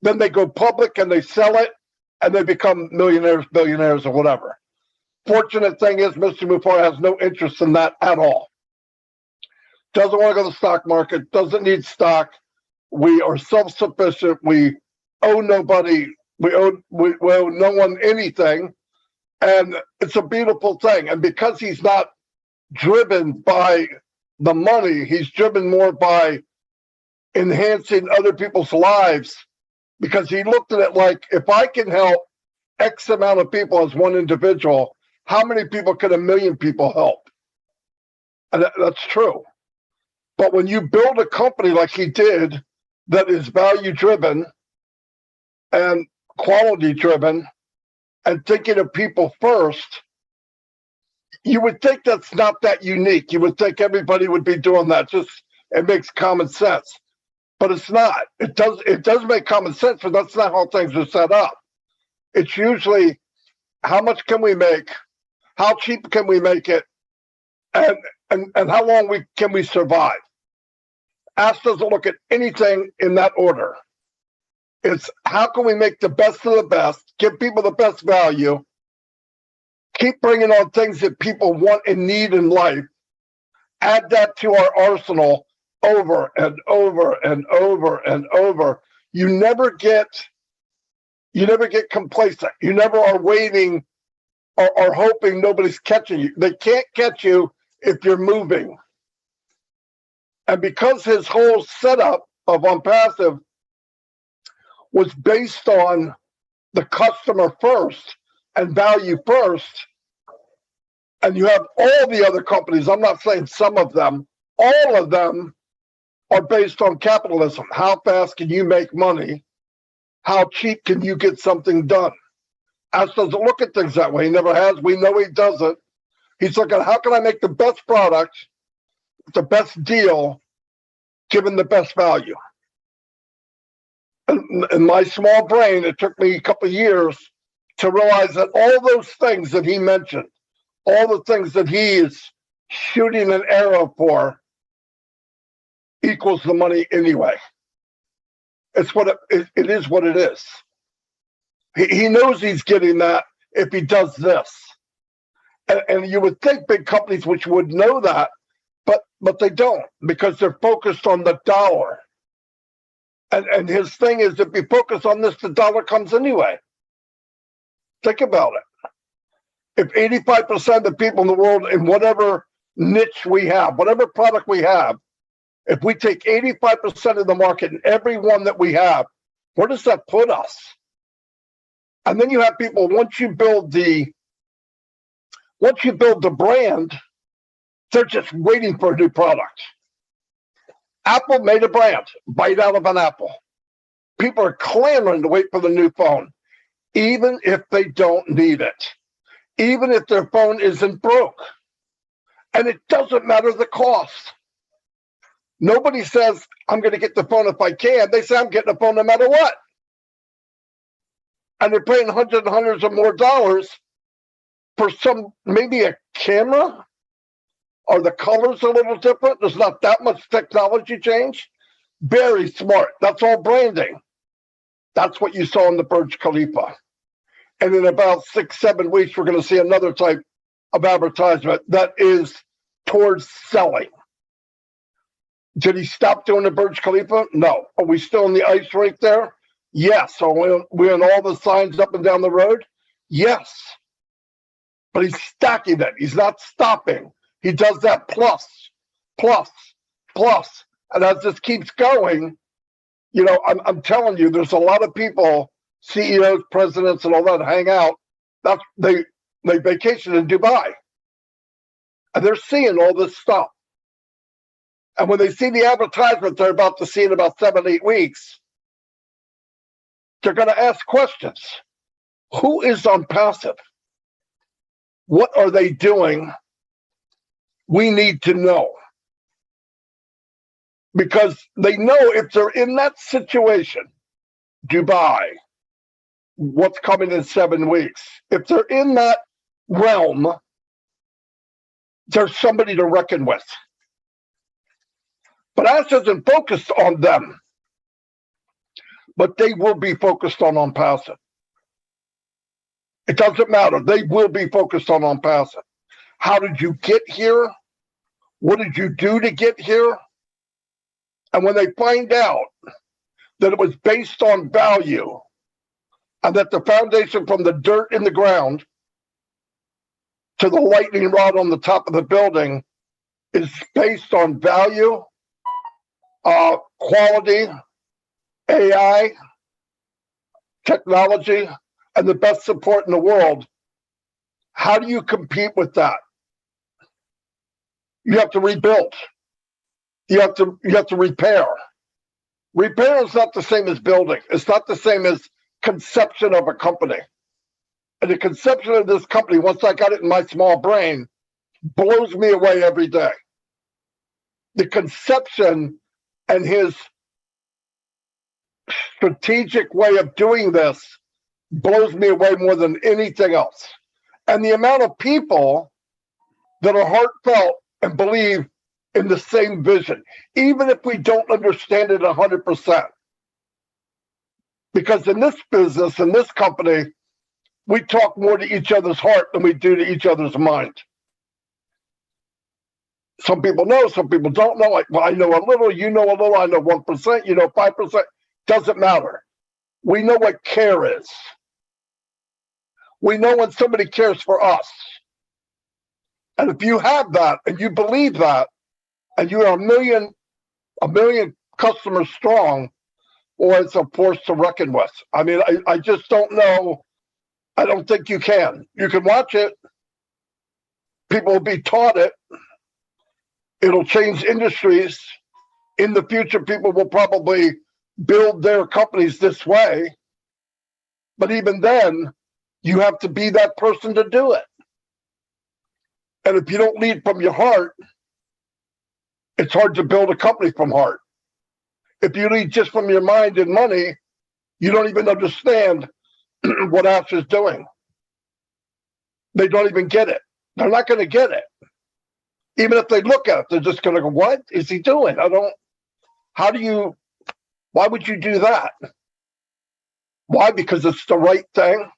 then they go public and they sell it, and they become millionaires, billionaires, or whatever. Fortunate thing is Mr. Mufar has no interest in that at all. Doesn't want to go to the stock market, doesn't need stock. We are self-sufficient. We owe nobody. We owe no one anything. And it's a beautiful thing. And because he's not driven by the money, he's driven more by enhancing other people's lives, because he looked at it like, if I can help X amount of people as one individual, how many people can 1 million people help? And that's true. But when you build a company like he did that is value driven and quality driven and thinking of people first, you would think that's not that unique. You would think everybody would be doing that. It makes common sense. But it's not. It does make common sense, but that's not how things are set up. It's usually how much can we make, how cheap can we make it, and how long can we survive. Ask doesn't look at anything in that order. It's how can we make the best of the best, give people the best value, keep bringing on things that people want and need in life, add that to our arsenal over and over and over and over. You never get complacent. You never are waiting or hoping nobody's catching you. They can't catch you if you're moving. And because his whole setup of Unpassive was based on the customer first and value first, and you have all the other companies, I'm not saying some of them, all of them are based on capitalism. How fast can you make money? How cheap can you get something done? As doesn't look at things that way. He never has. We know he doesn't. He's looking, how can I make the best product, the best deal, given the best value? In my small brain, it took me a couple of years to realize that all those things that he mentioned, all the things that he is shooting an arrow for, equals the money anyway. It's what it is what it is. He knows he's getting that if he does this. And you would think big companies which would know that, but they don't, because they're focused on the dollar. And his thing is, if you focus on this, the dollar comes anyway. Think about it. If 85% of the people in the world, in whatever niche we have, whatever product we have, if we take 85% of the market in every one that we have, where does that put us? And then you have people, once you build the brand, they're just waiting for a new product. Apple made a brand, bite out of an apple. People are clamoring to wait for the new phone, even if they don't need it, even if their phone isn't broke. And it doesn't matter the cost. Nobody says, I'm going to get the phone if I can. They say, I'm getting a phone no matter what. And they're paying hundreds and hundreds of more dollars for maybe a camera, or the colors a little different. There's not that much technology change. Very smart. That's all branding. That's what you saw in the Burj Khalifa. And in about 6-7 weeks, we're going to see another type of advertisement that is towards selling. Did he stop doing the Burj Khalifa? No. Are we still in the ice rink there? Yes. Are we on all the signs up and down the road? Yes. But he's stacking it. He's not stopping. He does that plus. And as this keeps going, you know, I'm telling you, there's a lot of people, CEOs, presidents, and all that hang out. They vacation in Dubai. And they're seeing all this stuff. And when they see the advertisement they're about to see in about 7-8 weeks, they're going to ask questions. Who is on passive? What are they doing? We need to know. Because they know if they're in that situation, Dubai, what's coming in 7 weeks, if they're in that realm, there's somebody to reckon with. But Ash isn't focused on them, but they will be focused on passive. It doesn't matter. They will be focused on passive. How did you get here? What did you do to get here? And when they find out that it was based on value and that the foundation from the dirt in the ground to the lightning rod on the top of the building is based on value, quality, AI, technology, and the best support in the world, how do you compete with that? You have to rebuild. You have to repair. Repair is not the same as building. It's not the same as conception of a company. And the conception of this company, once I got it in my small brain, blows me away every day. The conception and his strategic way of doing this blows me away more than anything else. And the amount of people that are heartfelt and believe in the same vision, even if we don't understand it 100%. Because in this business, in this company, we talk more to each other's heart than we do to each other's mind. Some people know, some people don't know. Like, well, I know a little, you know a little, I know 1%, you know 5%. Doesn't matter. We know what care is. We know when somebody cares for us. And if you have that and you believe that, and you are a million customers strong, or it's a force to reckon with. I mean, I just don't know. I don't think you can. You can watch it. People will be taught it. It'll change industries. In the future, people will probably build their companies this way. But even then, you have to be that person to do it. And if you don't lead from your heart, it's hard to build a company from heart. If you lead just from your mind and money, you don't even understand what Ash is doing. They don't even get it. They're not going to get it. Even if they look at it, they're just going to go, what is he doing? Why would you do that? Why? Because it's the right thing.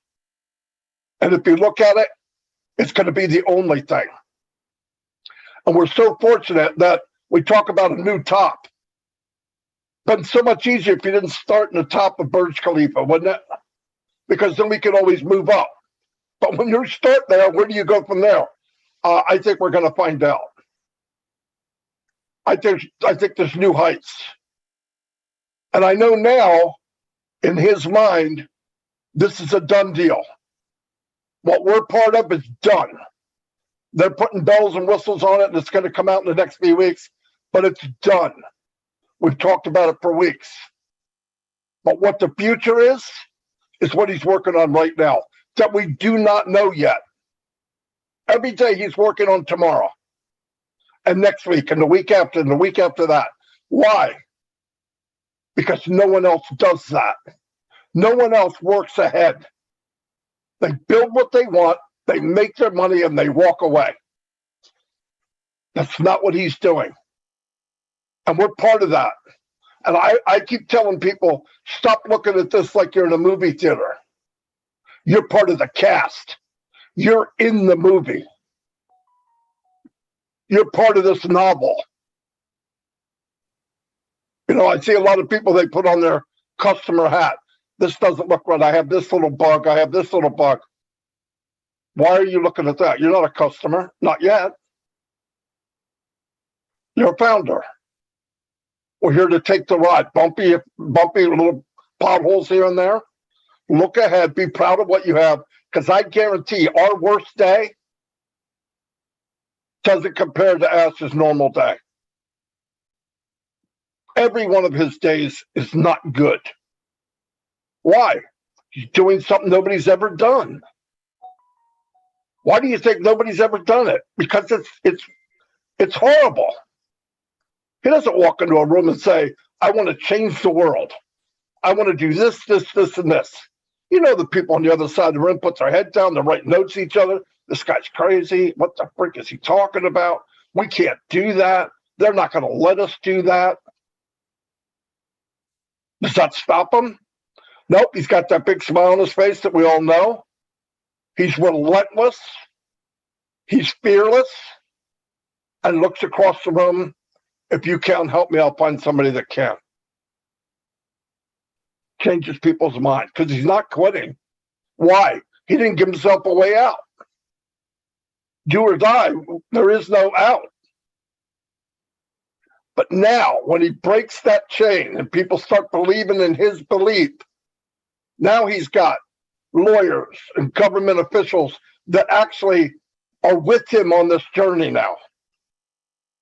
And if you look at it, it's going to be the only thing. And we're so fortunate that we talk about a new top. But it's so much easier if you didn't start in the top of Burj Khalifa, wouldn't it? Because then we can always move up. But when you start there, where do you go from there? I think we're going to find out. I think there's new heights. And I know now, in his mind, this is a done deal. What we're part of is done. They're putting bells and whistles on it, and it's going to come out in the next few weeks, but it's done. We've talked about it for weeks. But what the future is what he's working on right now that we do not know yet. Every day he's working on tomorrow and next week and the week after and the week after that. Why? Because no one else does that. No one else works ahead. They build what they want, they make their money, and they walk away. That's not what he's doing. And we're part of that. And I keep telling people, stop looking at this like you're in a movie theater. You're part of the cast. You're in the movie. You're part of this novel. You know, I see a lot of people, they put on their customer hat. This doesn't look right. I have this little bug. I have this little bug. Why are you looking at that? You're not a customer. Not yet. You're a founder. We're here to take the ride. Bumpy little potholes here and there. Look ahead. Be proud of what you have. Because I guarantee our worst day doesn't compare to Ash's normal day. Every one of his days is not good. Why? He's doing something nobody's ever done. Why do you think nobody's ever done it? Because it's horrible. He doesn't walk into a room and say, I want to change the world. I want to do this, and this. You know, the people on the other side of the room put their head down, they write notes to each other. This guy's crazy. What the frick is he talking about? We can't do that. They're not going to let us do that. Does that stop him? Nope, he's got that big smile on his face that we all know. He's relentless. He's fearless. And looks across the room. If you can't help me, I'll find somebody that can. Changes people's mind because he's not quitting. Why? He didn't give himself a way out. Do or die, there is no out. But now, when he breaks that chain and people start believing in his belief, now he's got lawyers and government officials that actually are with him on this journey now.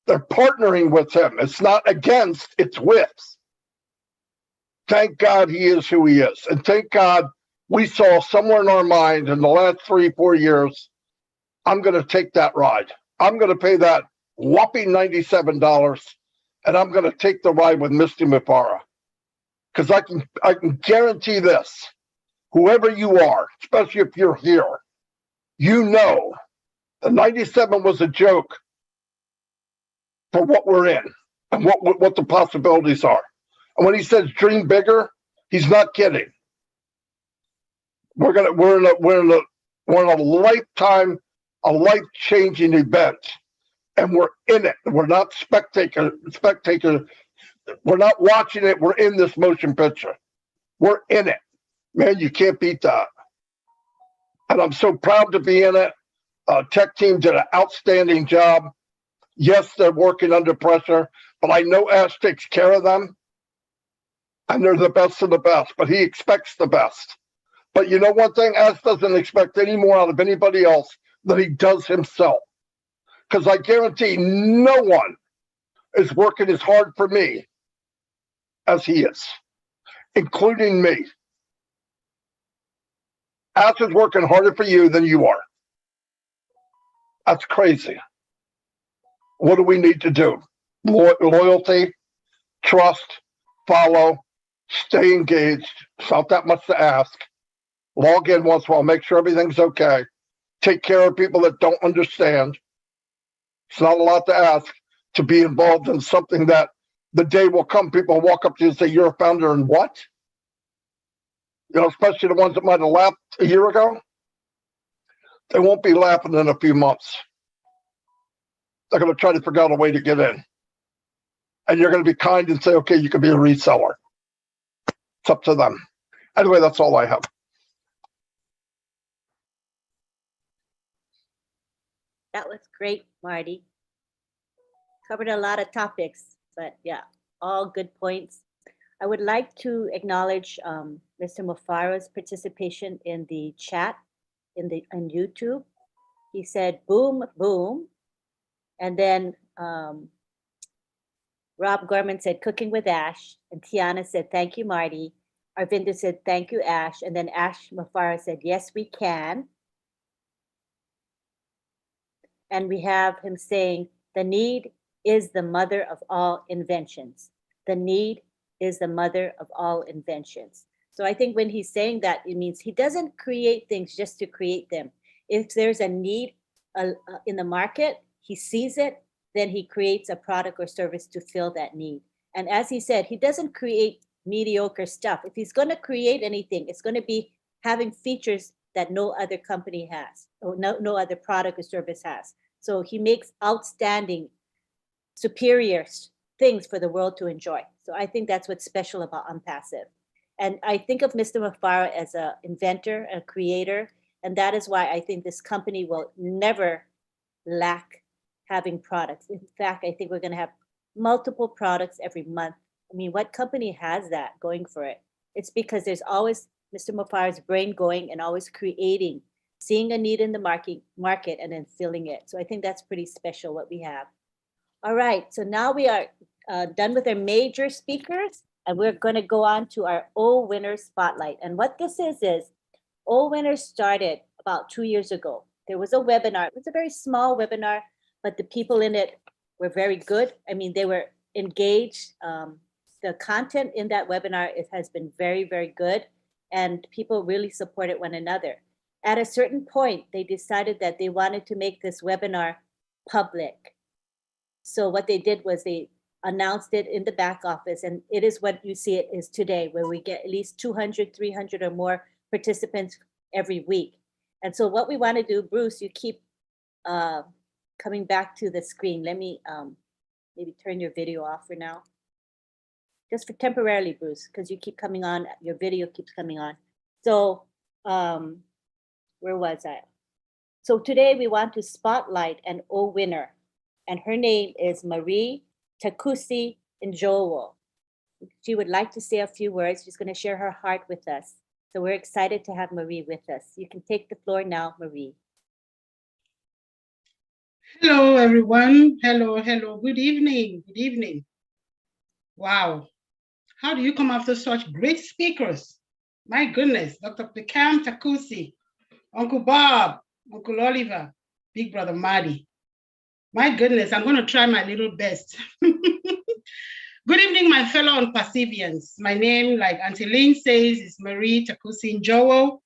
They're partnering with him. It's not against, it's with. Thank God he is who he is. And thank God we saw somewhere in our mind in the last 3-4 years, I'm going to take that ride. I'm going to pay that whopping $97 and I'm going to take the ride with Misty Mufara. Because I can guarantee this, whoever you are, especially if you're here, you know the 97 was a joke for what we're in and what the possibilities are. And when he says dream bigger, he's not kidding. We're in a lifetime, a life-changing event, and we're in it. We're not spectator. We're not watching it. We're in this motion picture. We're in it. Man, you can't beat that. And I'm so proud to be in it. Tech team did an outstanding job. Yes, they're working under pressure, but I know Ash takes care of them. And they're the best of the best, but he expects the best. But you know one thing? Ash doesn't expect any more out of anybody else than he does himself. Because I guarantee no one is working as hard for me as he is, including me. Ash is working harder for you than you are. That's crazy. What do we need to do? Loyalty, trust, follow, stay engaged. It's not that much to ask. Log in once in a while, make sure everything's okay. Take care of people that don't understand. It's not a lot to ask to be involved in something that the day will come, people will walk up to you and say, you're a founder in what? You know, especially the ones that might have laughed a year ago. They won't be laughing in a few months. They're going to try to figure out a way to get in. And you're going to be kind and say, okay, you can be a reseller. It's up to them. Anyway, that's all I have. That was great, Marty. Covered a lot of topics, but yeah, all good points. I would like to acknowledge Mr. Mufara's participation in the chat on YouTube. He said, boom, boom. And then Rob Gorman said, cooking with Ash. And Tiana said, thank you, Marty. Arvinder said, thank you, Ash. And then Ash Mafara said, yes, we can. And we have him saying, the need is the mother of all inventions. The need is the mother of all inventions. So I think when he's saying that, it means he doesn't create things just to create them. If there's a need in the market, he sees it, then he creates a product or service to fill that need. And as he said, he doesn't create mediocre stuff. If he's going to create anything, it's going to be having features that no other company has, or no other product or service has. So he makes outstanding, superior things for the world to enjoy. So I think that's what's special about Unpassive. And I think of Mr. Mafara as an inventor, a creator, and that is why I think this company will never lack having products. In fact, I think we're going to have multiple products every month. I mean, what company has that going for it? It's because there's always Mr. Mafara's brain going and always creating, seeing a need in the market and then filling it. So I think that's pretty special what we have. All right, so now we are done with our major speakers, and we're going to go on to our O Winners Spotlight. And what this is O Winners started about 2 years ago. There was a webinar. It was a very small webinar, but the people in it were very good. I mean, they were engaged. The content in that webinar, it has been very, very good, and people really supported one another. At a certain point, they decided that they wanted to make this webinar public. So what they did was they announced it in the back office, and it is what you see it is today, where we get at least 200, 300 or more participants every week. And so what we want to do, Bruce, you keep coming back to the screen. Let me maybe turn your video off for now. Just for temporarily, Bruce, because you keep coming on, your video keeps coming on. So where was I? So today we want to spotlight an O winner, and her name is Marie Takusi Njowo. She would like to say a few words. She's going to share her heart with us. So we're excited to have Marie with us. You can take the floor now, Marie. Hello, everyone. Hello. Good evening. Good evening. Wow. How do you come after such great speakers? My goodness, Dr. Pekam Takusi, Uncle Bob, Uncle Oliver, Big Brother Marty. My goodness, I'm going to try my little best. Good evening, my fellow Unpassivians. My name, like Auntie Lynn says, is Marie Takusi Njowo.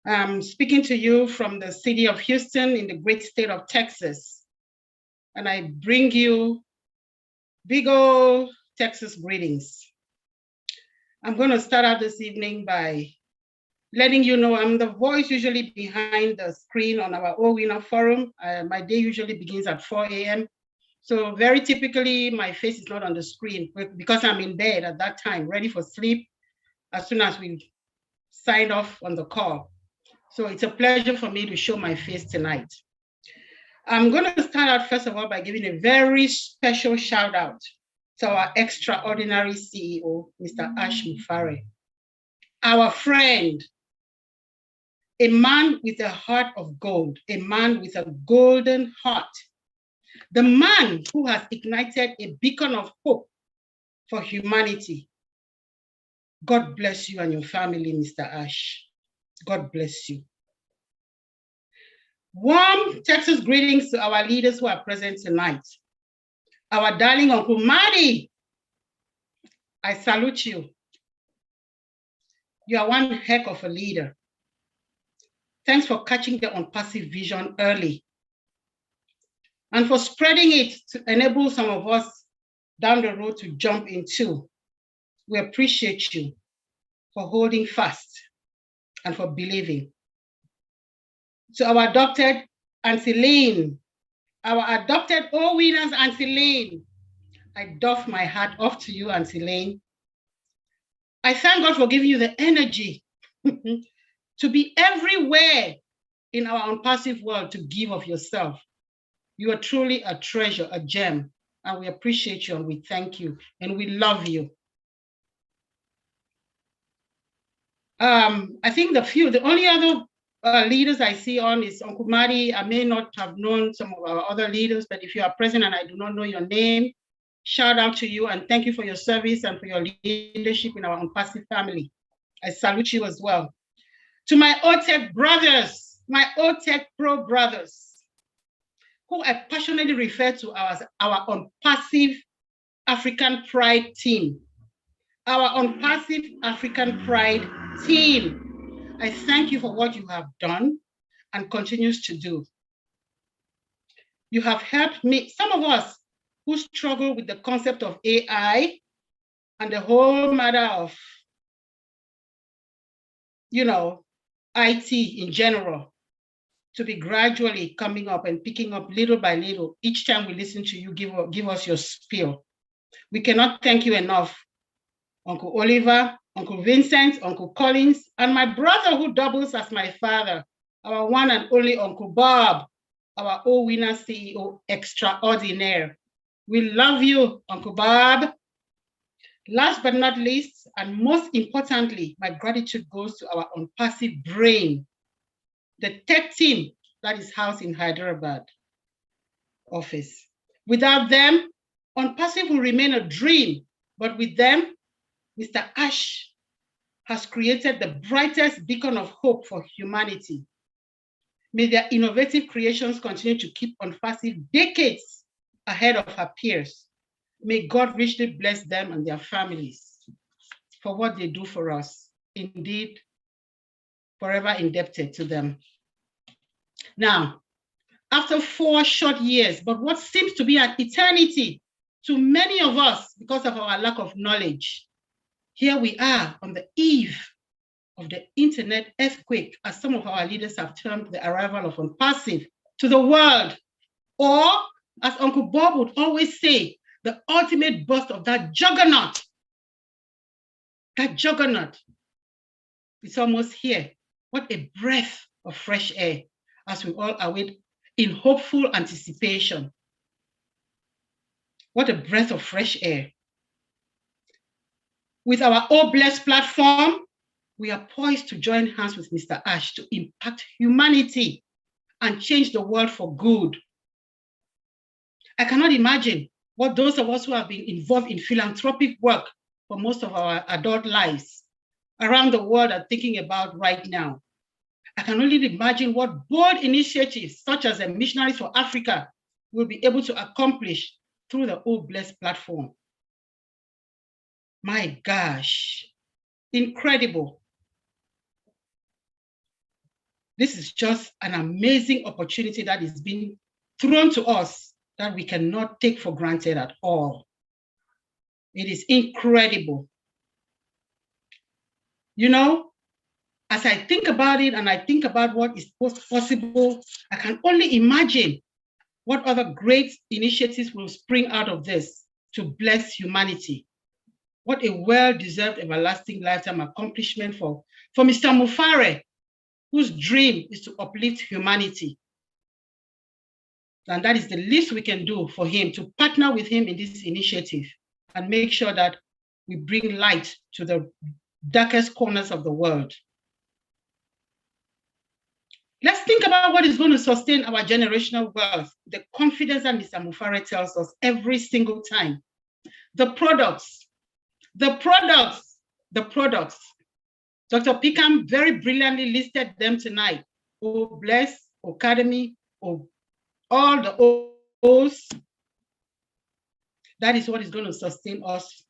I'm speaking to you from the city of Houston in the great state of Texas. And I bring you big old Texas greetings. I'm going to start out this evening by letting you know I'm the voice usually behind the screen on our O Winner Forum. My day usually begins at 4 a.m. So very typically, my face is not on the screen because I'm in bed at that time, ready for sleep as soon as we signed off on the call. So it's a pleasure for me to show my face tonight. I'm going to start out, first of all, by giving a very special shout out to our extraordinary CEO, Mr. Ash Mufare, our friend, a man with a heart of gold, a man with a golden heart, the man who has ignited a beacon of hope for humanity. God bless you and your family, Mr. Ash. God bless you. Warm Texas greetings to our leaders who are present tonight. Our darling Uncle Marty, I salute you. You are one heck of a leader. Thanks for catching the Unpassive vision early and for spreading it to enable some of us down the road to jump into. We appreciate you for holding fast and for believing. To our adopted Auntie Lynn, our adopted O Winners Auntie Lynn, I doff my hat off to you, Auntie Lynn. I thank God for giving you the energy to be everywhere in our Unpassive world to give of yourself. You are truly a treasure, a gem, and we appreciate you and we thank you and we love you. I think the only other leaders I see on is Uncle Marty. I may not have known some of our other leaders, but if you are present and I do not know your name, Shout out to you and thank you for your service and for your leadership in our Unpassive family. I salute you as well. To my OTech brothers, my OTech Pro brothers, who I passionately refer to as our Unpassive African Pride team. Our Unpassive African Pride team. I thank you for what you have done and continues to do. You have helped me, some of us who struggle with the concept of AI and the whole matter of, IT in general, to be gradually coming up and picking up little by little. Each time we listen to you, give us your spiel. We cannot thank you enough, Uncle Oliver, Uncle Vincent, Uncle Collins, and my brother who doubles as my father, our one and only Uncle Bob, our all-winner CEO extraordinaire. We love you, Uncle Bob. Last but not least, and most importantly, my gratitude goes to our Unpassive brain, the tech team that is housed in Hyderabad office. Without them, Unpassive will remain a dream, but with them, Mr. Ash has created the brightest beacon of hope for humanity. May their innovative creations continue to keep Unpassive decades ahead of her peers. May God richly bless them and their families for what they do for us. Indeed, forever indebted to them. Now, after 4 short years, but what seems to be an eternity to many of us because of our lack of knowledge, here we are on the eve of the internet earthquake, as some of our leaders have termed the arrival of Unpassive to the world, or as Uncle Bob would always say, the ultimate burst of that juggernaut. That juggernaut is almost here. What a breath of fresh air as we all await in hopeful anticipation. What a breath of fresh air. With our Oh Blessed platform, we are poised to join hands with Mr. Ash to impact humanity and change the world for good. I cannot imagine what those of us who have been involved in philanthropic work for most of our adult lives around the world are thinking about right now. I can only imagine what bold initiatives such as the Missionaries for Africa will be able to accomplish through the Oh Blessed platform. My gosh, incredible. This is just an amazing opportunity that is being thrown to us that we cannot take for granted at all. It is incredible. You know, as I think about it and I think about what is possible, I can only imagine what other great initiatives will spring out of this to bless humanity. What a well-deserved everlasting lifetime accomplishment for Mr. Mufare, whose dream is to uplift humanity. And that is the least we can do for him, to partner with him in this initiative and make sure that we bring light to the darkest corners of the world. Let's think about what is going to sustain our generational wealth, the confidence that Mr. Mufare tells us every single time. The products. Dr. Pickham very brilliantly listed them tonight. Oh, Bless, Academy, oh, all the O's. That is what is going to sustain us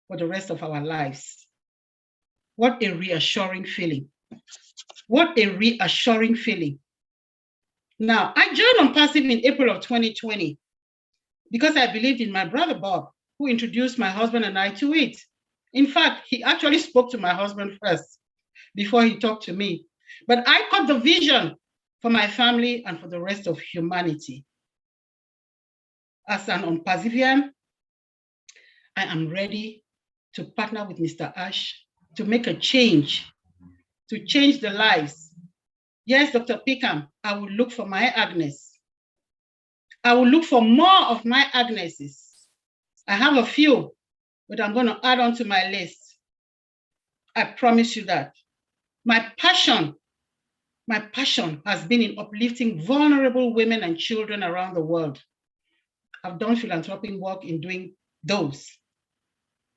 for the rest of our lives. What a reassuring feeling. What a reassuring feeling. Now, I joined Unpassive in April of 2020 because I believed in my brother Bob, who introduced my husband and I to it. In fact, he actually spoke to my husband first before he talked to me. But I caught the vision for my family and for the rest of humanity. As an Unpassivian, I am ready to partner with Mr. Ash to make a change, to change the lives. Yes, Dr. Pickham, I will look for my Agnes. I will look for more of my Agneses. I have a few, but I'm going to add on to my list. I promise you that. My passion has been in uplifting vulnerable women and children around the world. I've done philanthropic work in doing those.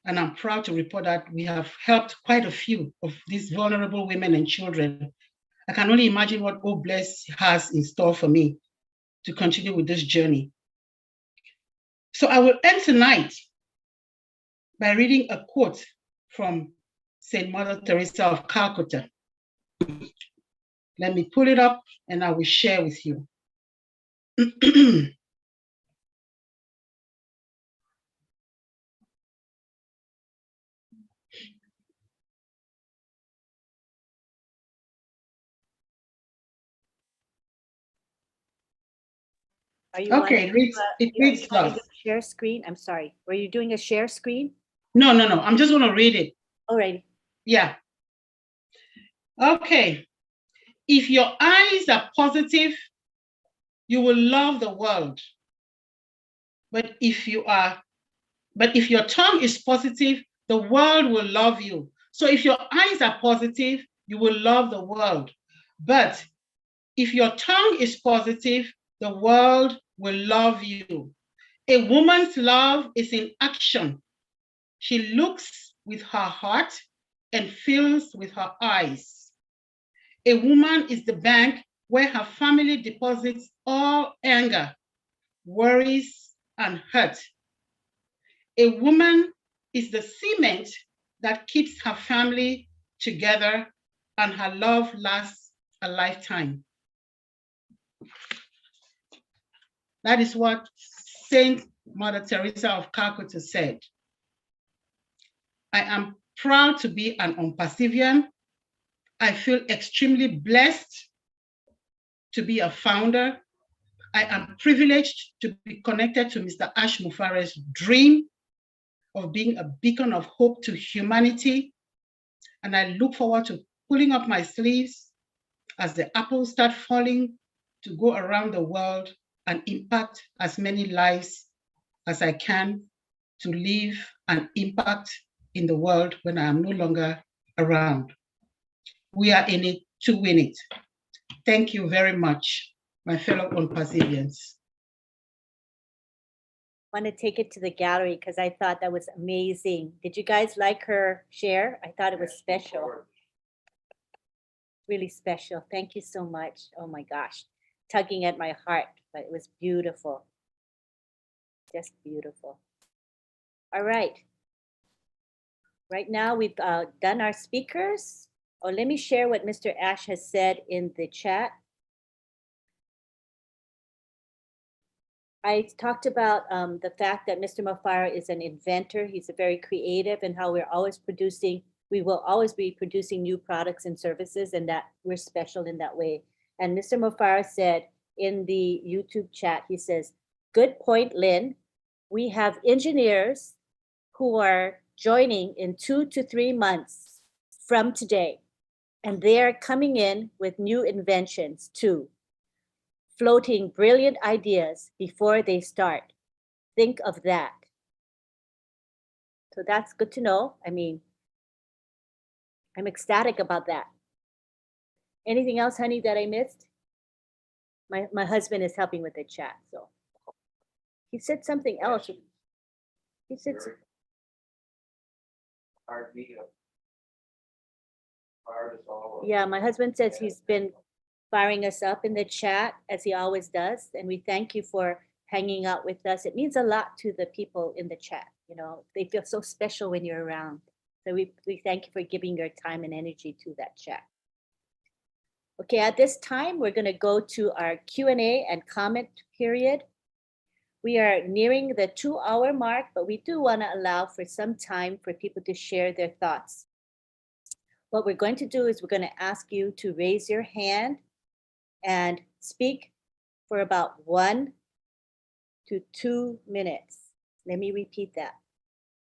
And I'm proud to report that we have helped quite a few of these vulnerable women and children. I can only imagine what Oh Bless has in store for me to continue with this journey. So I will end tonight by reading a quote from Saint Mother Teresa of Calcutta. Let me pull it up and I will share with you. Are you Okay, wanting to, it are you reads wanting thus. to share screen? I'm sorry. Were you doing a share screen? No, I'm just gonna read it. Alrighty. Yeah. Okay. If your eyes are positive, you will love the world. But if your tongue is positive, the world will love you. So if your eyes are positive, you will love the world. But if your tongue is positive, the world will love you. A woman's love is in action. She looks with her heart and feels with her eyes. A woman is the bank where her family deposits all anger, worries, and hurt. A woman is the cement that keeps her family together, and her love lasts a lifetime. That is what Saint Mother Teresa of Calcutta said. I am proud to be an Unpassivian. I feel extremely blessed to be a founder. I am privileged to be connected to Mr. Ash Mufare's dream of being a beacon of hope to humanity. And I look forward to pulling up my sleeves as the apples start falling to go around the world and impact as many lives as I can to leave an impact in the world when I am no longer around. We are in it to win it. Thank you very much, my fellow Unpassivians. Want to take it to the gallery because I thought that was amazing. Did you guys like her share? I thought it was special. Really special. Thank you so much. Oh my gosh. Tugging at my heart, but it was beautiful. Just beautiful. All right. Right now we've done our speakers. Oh, let me share what Mr. Ash has said in the chat. I talked about the fact that Mr. Mufara is an inventor. He's a very creative, and how we will always be producing new products and services, and that we're special in that way. And Mr. Mufara said in the YouTube chat, he says, "Good point, Lynn. We have engineers who are joining in 2 to 3 months from today, and they are coming in with new inventions too, floating brilliant ideas before they start. Think of that." So that's good to know. I mean, I'm ecstatic about that. Anything else, honey, that I missed? My husband is helping with the chat, so. He said something else. He said, yeah, my husband says he's been firing us up in the chat as he always does. And we thank you for hanging out with us. It means a lot to the people in the chat. You know, they feel so special when you're around. So we thank you for giving your time and energy to that chat. Okay, at this time, we're gonna go to our Q&A and comment period. We are nearing the 2-hour mark, but we do wanna allow for some time for people to share their thoughts. What we're going to do is we're gonna ask you to raise your hand and speak for about 1 to 2 minutes. Let me repeat that,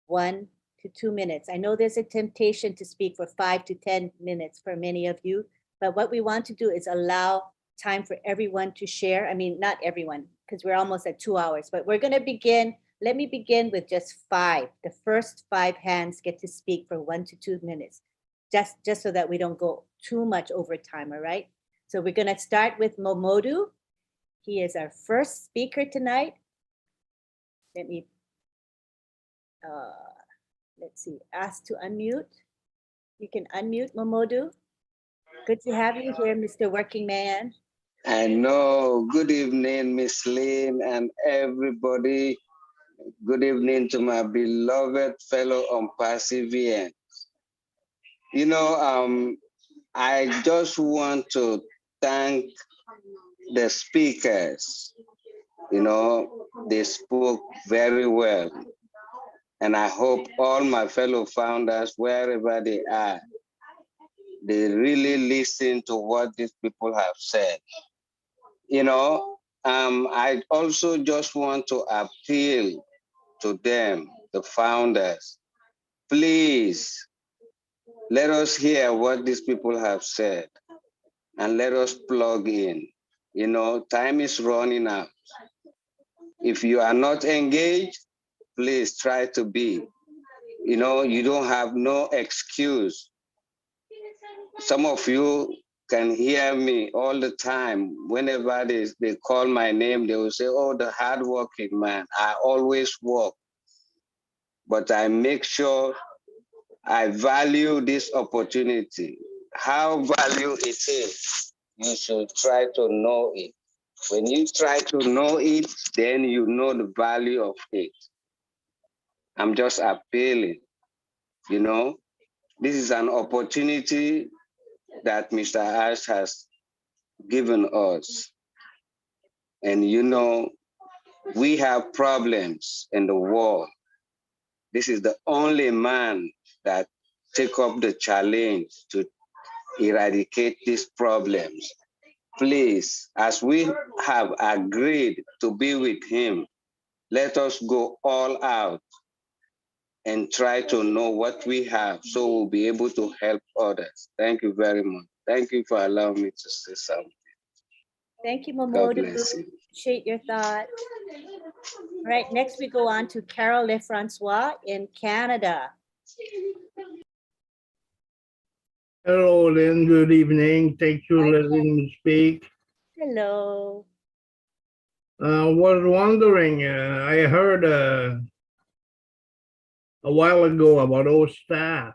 1 to 2 minutes. I know there's a temptation to speak for 5 to 10 minutes for many of you, but what we want to do is allow time for everyone to share. I mean, not everyone, because we're almost at 2 hours, but we're gonna begin. Let me begin with just 5. The first 5 hands get to speak for 1 to 2 minutes, just so that we don't go too much over time, all right? So we're gonna start with Momodu. He is our first speaker tonight. Let me let's see, asked to unmute. You can unmute, Momodu. Good to have you here, Mr. Working Man. I know. Good evening, Miss Lynn and everybody. Good evening to my beloved fellow Perseverance. You know, I just want to thank the speakers. You know, they spoke very well. And I hope all my fellow founders, wherever they are, they really listen to what these people have said. You know, I also just want to appeal to them, the founders. Please, let us hear what these people have said and let us plug in. You know, time is running out. If you are not engaged, please try to be. You know, you don't have no excuse. Some of you can hear me all the time. Whenever they call my name, they will say, oh, the hardworking man. I always work. But I make sure I value this opportunity. How value it is, you should try to know it. When you try to know it, then you know the value of it. I'm just appealing, you know. This is an opportunity that Mr. Ash has given us. And you know, we have problems in the world. This is the only man that take up the challenge to eradicate these problems. Please, as we have agreed to be with him, let us go all out and try to know what we have so we'll be able to help others. Thank you very much. Thank you for allowing me to say something. Thank you, God Momodu. bless you. Appreciate your thought. All right, next we go on to Carol Lefrancois in Canada. Hello, Lynn. Good evening. Thank you for letting me speak. Hello. Was wondering, I heard a while ago about old staff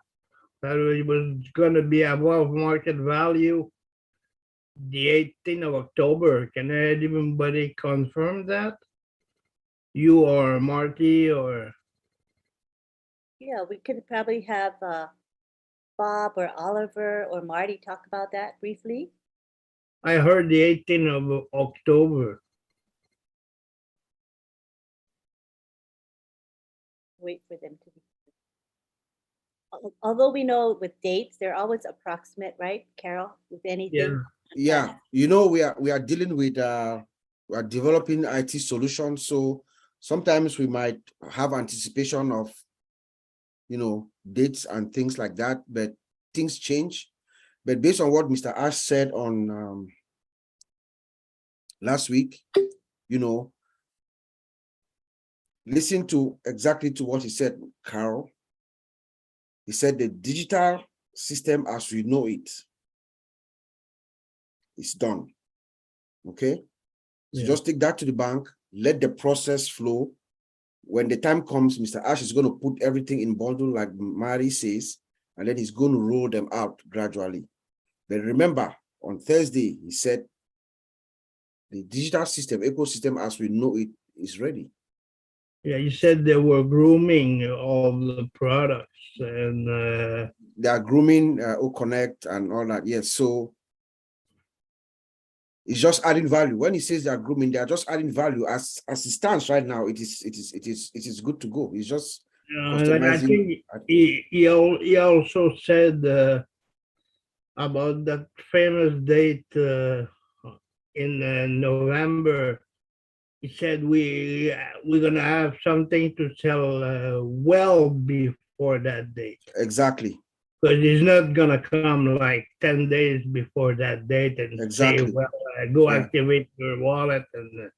that it was going to be above market value the 18th of October. Can anybody confirm that? You or Marty or? Yeah, we could probably have Bob or Oliver or Marty talk about that briefly. I heard the 18th of October. Wait for them to be. Although we know with dates, they're always approximate, right, Carol, with anything? Yeah, you know, we are dealing with we are developing IT solutions, so sometimes we might have anticipation of, you know, dates and things like that, but things change. But based on what Mr. Ash said on last week, you know, listen to exactly to what he said, Carol. He said the digital system as we know it is done. Okay, so just take that to the bank, let the process flow. When the time comes, Mr. Ash is going to put everything in bundle, like Mari says, and then he's going to roll them out gradually. But remember, on Thursday, he said the digital system, ecosystem as we know it, is ready. Yeah, you said they were grooming all the products and they are grooming Connect and all that. Yes, so it's just adding value. When he says they are grooming, they are just adding value. As it stands right now, it is good to go. It's just and I think he also said about that famous date in November. He said we're gonna have something to sell well before that date. Exactly. Because he's not gonna come like 10 days before that date and say, well, go activate your wallet, and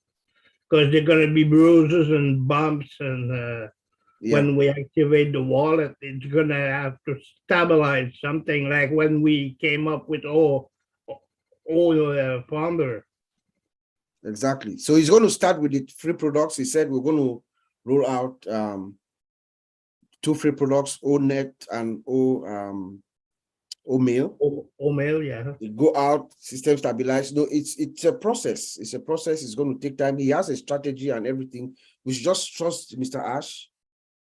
because they're gonna be bruises and bumps, and when we activate the wallet, it's gonna have to stabilize something like when we came up with Founder. Exactly. So he's going to start with the free products. He said we're going to roll out two free products, O-Net and O-Mail. O-Mail, yeah. It go out, system stabilize. No, it's a process. It's a process. It's going to take time. He has a strategy and everything. We should just trust Mr. Ash.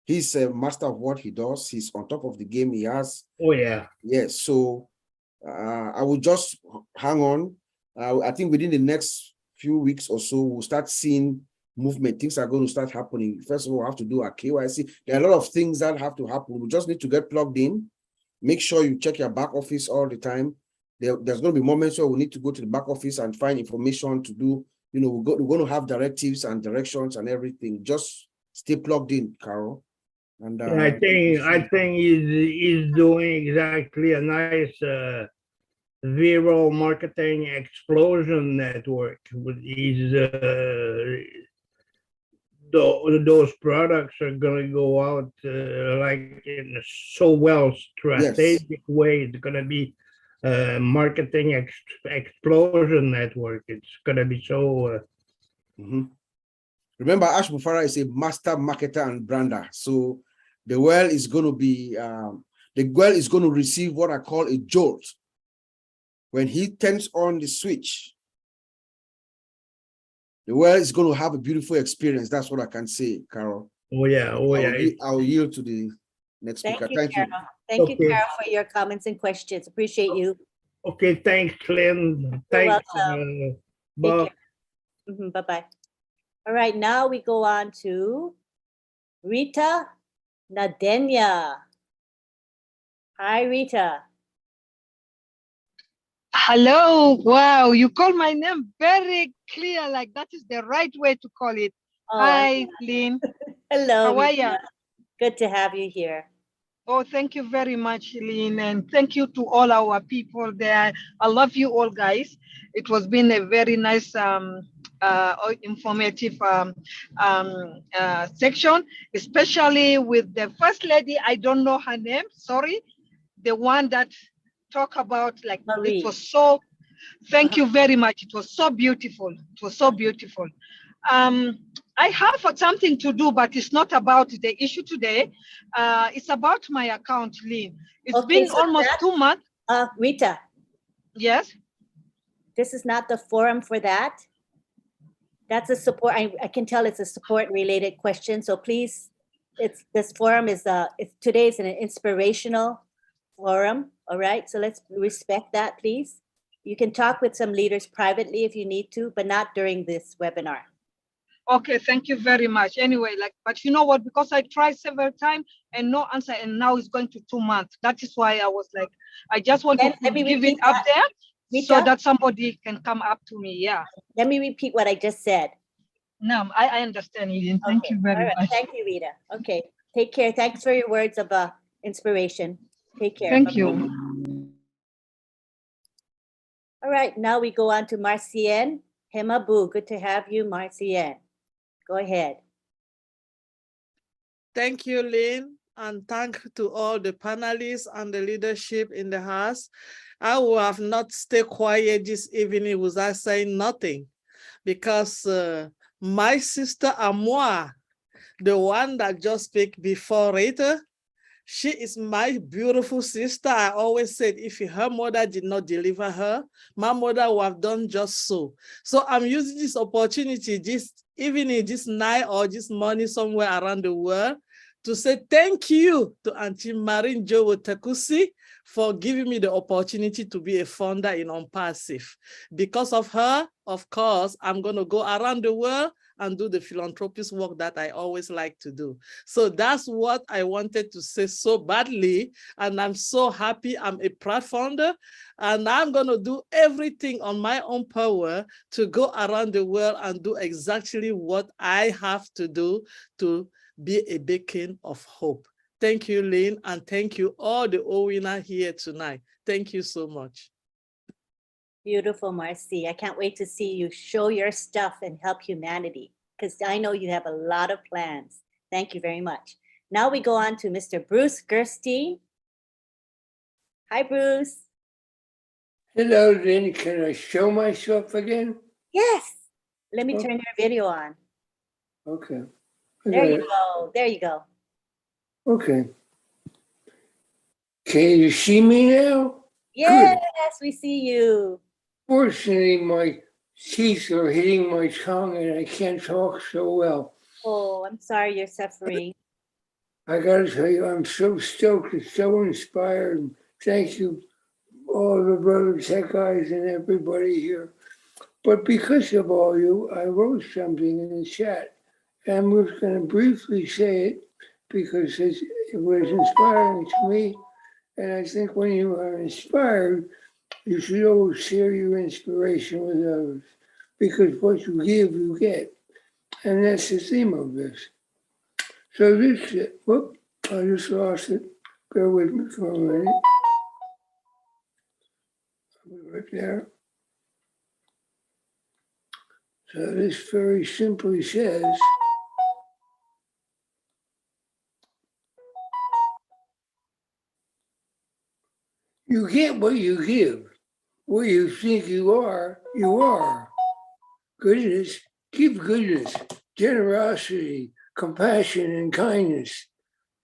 He's a master of what he does. He's on top of the game. He has. Oh, yeah. Yes. So I will just hang on. I think within the next few weeks or so, we'll start seeing movement. Things are going to start happening. First of all, we have to do a KYC. There are a lot of things that have to happen. We just need to get plugged in. Make sure you check your back office all the time. There's going to be moments where we need to go to the back office and find information to do. You know, we're going to have directives and directions and everything. Just stay plugged in, Carol. And Yeah, I think he's doing exactly a nice viral marketing explosion network with those products are going to go out like in a so well strategic way. It's going to be a marketing explosion network. It's going to be so. Remember, Ash Mufara is a master marketer and brander. So the well is going to be receive what I call a jolt. When he turns on the switch, the world is going to have a beautiful experience. That's what I can say, Carol. Oh, yeah. Oh, yeah. I'll yield to the next speaker. Thank you. Thank you, Carol, for your comments and questions. Appreciate you. Okay, thanks, Lynn. Thanks, Bob. Bye-bye. All right, now we go on to Rita Nadenia. Hi, Rita. Hello. Wow, you call my name very clear, like that is the right way to call it. Oh, hi, Lynn. Hello. How are you? Good to have you here. Oh, thank you very much, Lynn, and thank you to all our people there. I love you all, guys. It was been a very nice, informative section, especially with the first lady. I don't know her name. Sorry, the one that talk about like Marie. It was so. Thank you very much. It was so beautiful. It was so beautiful. I have something to do, but it's not about the issue today. It's about my account, Lynn. It's been almost 2 months. Rita. Yes. This is not the forum for that. That's a support. I can tell it's a support related question. So please, this forum is today's an inspirational forum. All right. So let's respect that, please. You can talk with some leaders privately if you need to, but not during this webinar. Okay, thank you very much. Anyway, but you know what? Because I tried several times and no answer, and now it's going to 2 months. That is why I was like, I just want to give it up there, Rita, so that somebody can come up to me. Yeah. Let me repeat what I just said. No, I understand, Eden. Thank you very much. Thank you, Rita. Okay, take care. Thanks for your words of inspiration. Take care. Thank you. All right, now we go on to Marcienne Hemabu. Good to have you, Marcienne. Go ahead. Thank you, Lynn, and thank to all the panelists and the leadership in the house. I will have not stayed quiet this evening without saying nothing, because my sister Amoa, the one that just spoke before Rita, she is my beautiful sister. I always said, if her mother did not deliver her, my mother would have done just so. So I'm using this opportunity this evening, this night, or this morning somewhere around the world to say thank you to Auntie Marin Joe Takusi for giving me the opportunity to be a founder in Unpassive. Because of her, of course, I'm going to go around the world and do the philanthropist work that I always like to do. So that's what I wanted to say so badly. And I'm so happy I'm a proud founder. And I'm going to do everything on my own power to go around the world and do exactly what I have to do to be a beacon of hope. Thank you, Lynn, and thank you all the OWINA here tonight. Thank you so much. Beautiful, Marcy. I can't wait to see you show your stuff and help humanity, because I know you have a lot of plans. Thank you very much. Now we go on to Mr. Bruce Gerstein. Hi, Bruce. Hello, Lynn. Can I show myself again? Yes. Let me turn your video on. Okay. There you go. There you go. Okay. Can you see me now? Yes, we see you. Fortunately, my teeth are hitting my tongue and I can't talk so well. Oh, I'm sorry you're suffering. I gotta tell you, I'm so stoked and so inspired. Thank you, all the Brother Tech guys and everybody here. But because of all you, I wrote something in the chat. And I'm just gonna briefly say it because it was inspiring to me. And I think when you are inspired, you should always share your inspiration with others because what you give, you get. And that's the theme of this. So this, whoop, I just lost it. Bear with me for a minute. Right there. So this very simply says, you get what you give. What you think you are, you are. Goodness, give goodness, generosity, compassion, and kindness.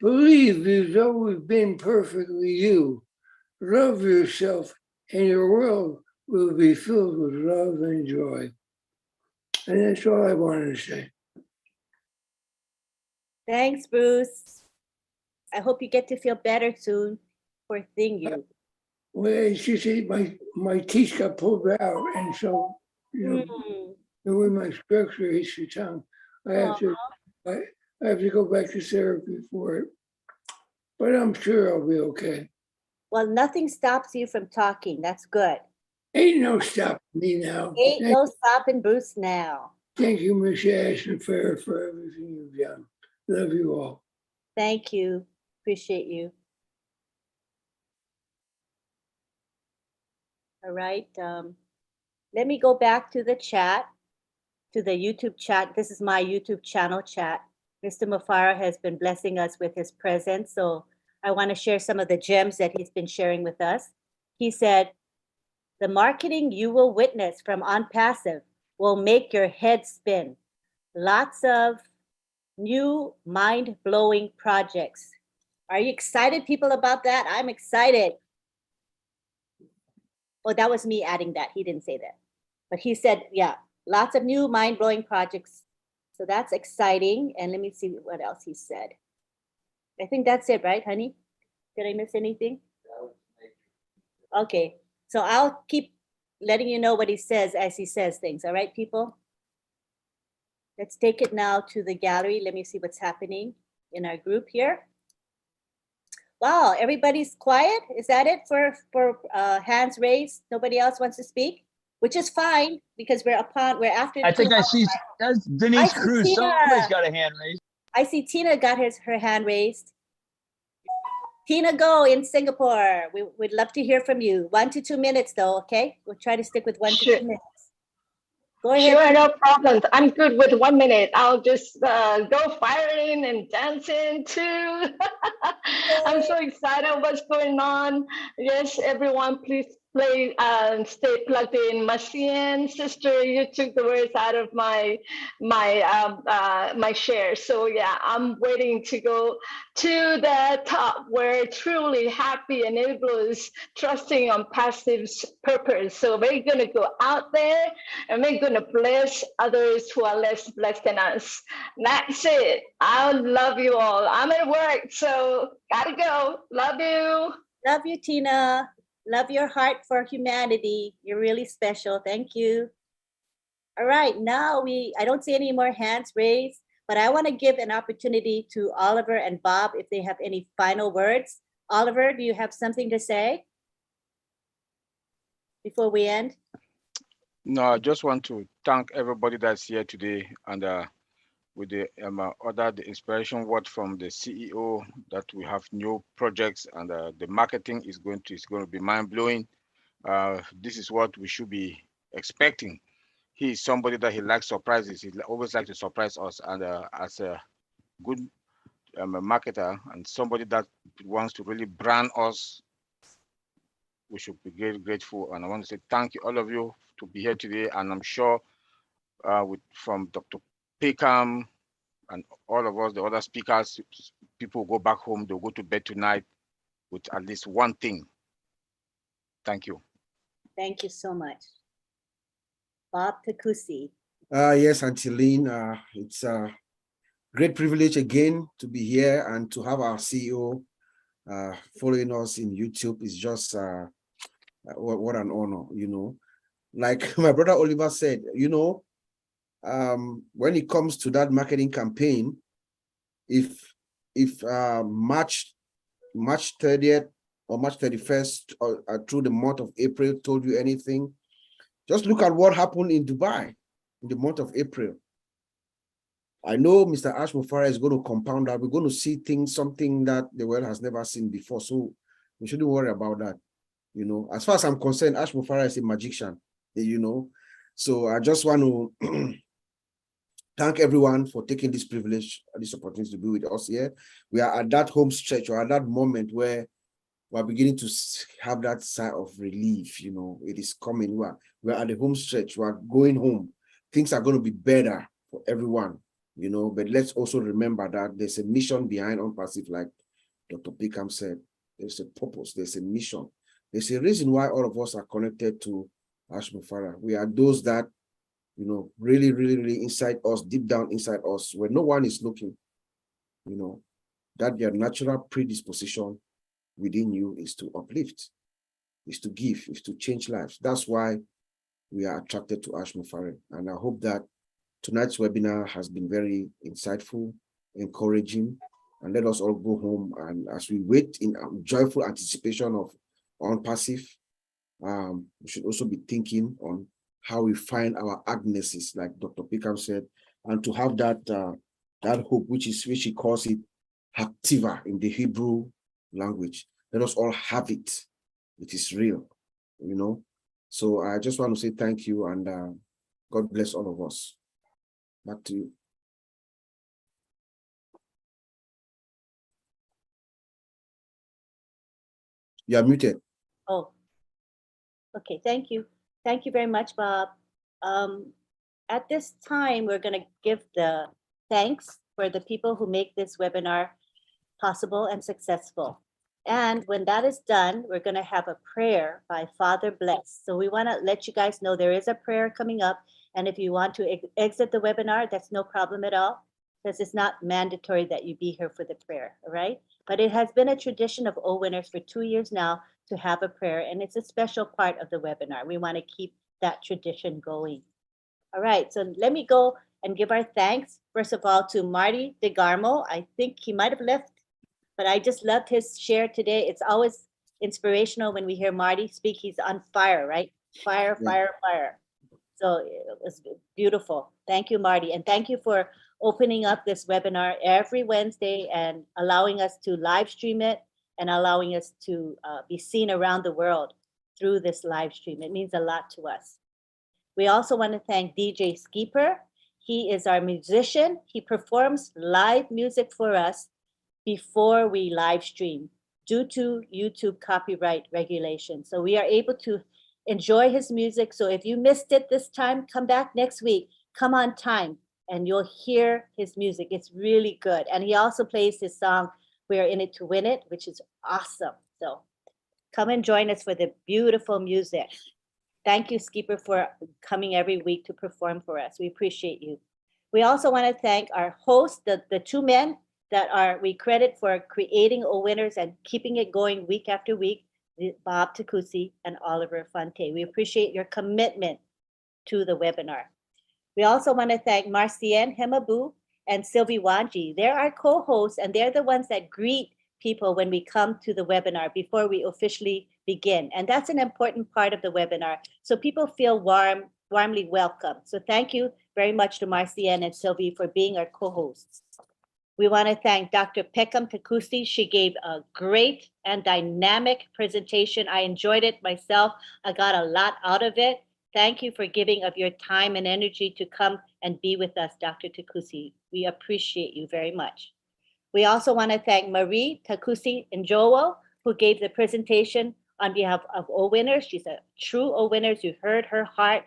Believe you've always been perfectly you. Love yourself, and your world will be filled with love and joy. And that's all I wanted to say. Thanks, Bruce. I hope you get to feel better soon. Poor thing, you. Well, it's just that my teeth got pulled out, and so, you know, Hmm. the way my structure hits the tongue, I have to go back to therapy for it. But I'm sure I'll be okay. Well, nothing stops you from talking. That's good. Ain't no stopping me now. Ain't no stopping Bruce now. Thank you, Miss Ash and Farrah, for everything you've done. Love you all. Thank you. Appreciate you. All right. Let me go back to the chat, to the YouTube chat. This is my YouTube channel chat. Mr. Mufara has been blessing us with his presence. So I want to share some of the gems that he's been sharing with us. He said, the marketing you will witness from OnPassive will make your head spin. Lots of new mind-blowing projects. Are you excited, people, about that? I'm excited. Oh, that was me adding that. He didn't say that. But he said, yeah, lots of new mind-blowing projects. So that's exciting. And let me see what else he said. I think that's it, right, honey? Did I miss anything? Okay. So I'll keep letting you know what he says as he says things. All right, people? Let's take it now to the gallery. Let me see what's happening in our group here. Wow, everybody's quiet. Is that it for hands raised? Nobody else wants to speak, which is fine because we're after. I think I see that's Denise Cruz. Somebody's got a hand raised. I see Tina got her hand raised. Tina Go in Singapore. We'd love to hear from you. 1 to 2 minutes though, okay? We'll try to stick with 1 to 2 minutes. Go ahead. Sure, no problem. I'm good with 1 minute. I'll just go firing and dancing too. I'm so excited what's going on. Yes, everyone, please play and stay plugged in. Masian, sister, you took the words out of my share. So yeah, I'm waiting to go to the top where truly happy enablers trusting on passive's purpose. So we're gonna go out there and we're gonna bless others who are less blessed than us. That's it. I love you all. I'm at work, so gotta go. Love you. Love you, Tina. Love your heart for humanity. You're really special. Thank you. All right, now I don't see any more hands raised, but I want to give an opportunity to Oliver and Bob if they have any final words. Oliver, do you have something to say before we end? No, I just want to thank everybody that's here today, and with the the inspiration word from the CEO that we have new projects, and the marketing is going to be mind-blowing. This is what we should be expecting. He is somebody that he likes surprises. He always likes to surprise us, and as a good marketer and somebody that wants to really brand us, we should be grateful. And I want to say thank you, all of you, to be here today. And I'm sure from Dr. Peckham and all of us, the other speakers, people go back home, they'll go to bed tonight with at least one thing. Thank you. Thank you so much. Bob Takusi. Yes, Auntie Lynn, it's a great privilege again to be here and to have our CEO following us in YouTube. Is just what an honor, you know. Like my brother Oliver said, you know, when it comes to that marketing campaign, if March 30th or March 31st or through the month of April told you anything, just look at what happened in Dubai in the month of April. I know Mr. Ash Mufara is going to compound that. We're going to see something that the world has never seen before. So we shouldn't worry about that. You know, as far as I'm concerned, Ash Mufara is a magician, you know. So I just want to thank everyone for taking this privilege, this opportunity to be with us here. We are at that home stretch or at that moment where we're beginning to have that sigh of relief. You know, it is coming. We're at the home stretch. We're going home. Things are going to be better for everyone, you know, but let's also remember that there's a mission behind Unpassive, like Dr. Pickham said. There's a purpose, there's a mission. There's a reason why all of us are connected to Ash Mufara. We are those that, you know, really, really, really inside us, deep down inside us, where no one is looking, you know, that their natural predisposition within you is to uplift, is to give, is to change lives. That's why we are attracted to Ash Mufara. And I hope that tonight's webinar has been very insightful, encouraging, and let us all go home. And as we wait in joyful anticipation of Unpassive, we should also be thinking on how we find our Agneses, like Dr. Pickham said, and to have that that hope, which he calls it Haktiva in the Hebrew language. Let us all have it. It is real, you know. So I just want to say thank you, and God bless all of us. Back to you. You are muted. Oh, okay. Thank you. Thank you very much, Bob. At this time, we're going to give the thanks for the people who make this webinar possible and successful. And when that is done, we're going to have a prayer by Father Bless. So we want to let you guys know there is a prayer coming up. And if you want to exit the webinar, that's no problem at all, because it's not mandatory that you be here for the prayer, all right? But it has been a tradition of O Winners for 2 years now to have a prayer, and it's a special part of the webinar. We want to keep that tradition going. All right, so let me go and give our thanks, first of all, to Marty DeGarmo. I think he might have left, but I just loved his share today. It's always inspirational when we hear Marty speak. He's on fire, right? Fire, fire, fire. So it was beautiful. Thank you, Marty. And thank you for opening up this webinar every Wednesday and allowing us to live stream it and allowing us to be seen around the world through this live stream. It means a lot to us. We also want to thank DJ Skeeper. He is our musician. He performs live music for us before we live stream due to YouTube copyright regulations. So we are able to enjoy his music. So if you missed it this time, come back next week, come on time, and you'll hear his music. It's really good. And he also plays his song, We're in It to Win It, which is awesome. So come and join us for the beautiful music. Thank you, Skeeper, for coming every week to perform for us. We appreciate you. We also want to thank our hosts, the two men that we credit for creating O Winners and keeping it going week after week, Bob Takusi and Oliver Fonte. We appreciate your commitment to the webinar. We also want to thank Marcienne Hemabu and Sylvie Wanji. They're our co-hosts, and they're the ones that greet people when we come to the webinar before we officially begin. And that's an important part of the webinar, so people feel warmly welcome. So thank you very much to Marcienne and Sylvie for being our co-hosts. We want to thank Dr. Peckham Takusi. She gave a great and dynamic presentation. I enjoyed it myself. I got a lot out of it. Thank you for giving of your time and energy to come and be with us, Dr. Takusi. We appreciate you very much. We also want to thank Marie Takusi Njowo, who gave the presentation on behalf of O Winners. She's a true O Winners. You heard her heart.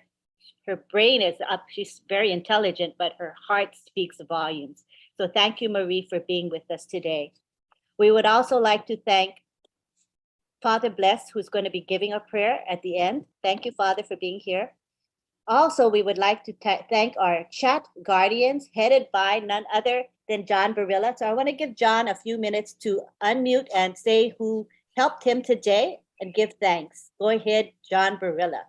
Her brain is up. She's very intelligent, but her heart speaks volumes. So thank you, Marie, for being with us today. We would also like to thank Father Bless, who's going to be giving a prayer at the end. Thank you, Father, for being here. Also, we would like to thank our chat guardians, headed by none other than John Barilla. So I want to give John a few minutes to unmute and say who helped him today and give thanks. Go ahead, John Barilla.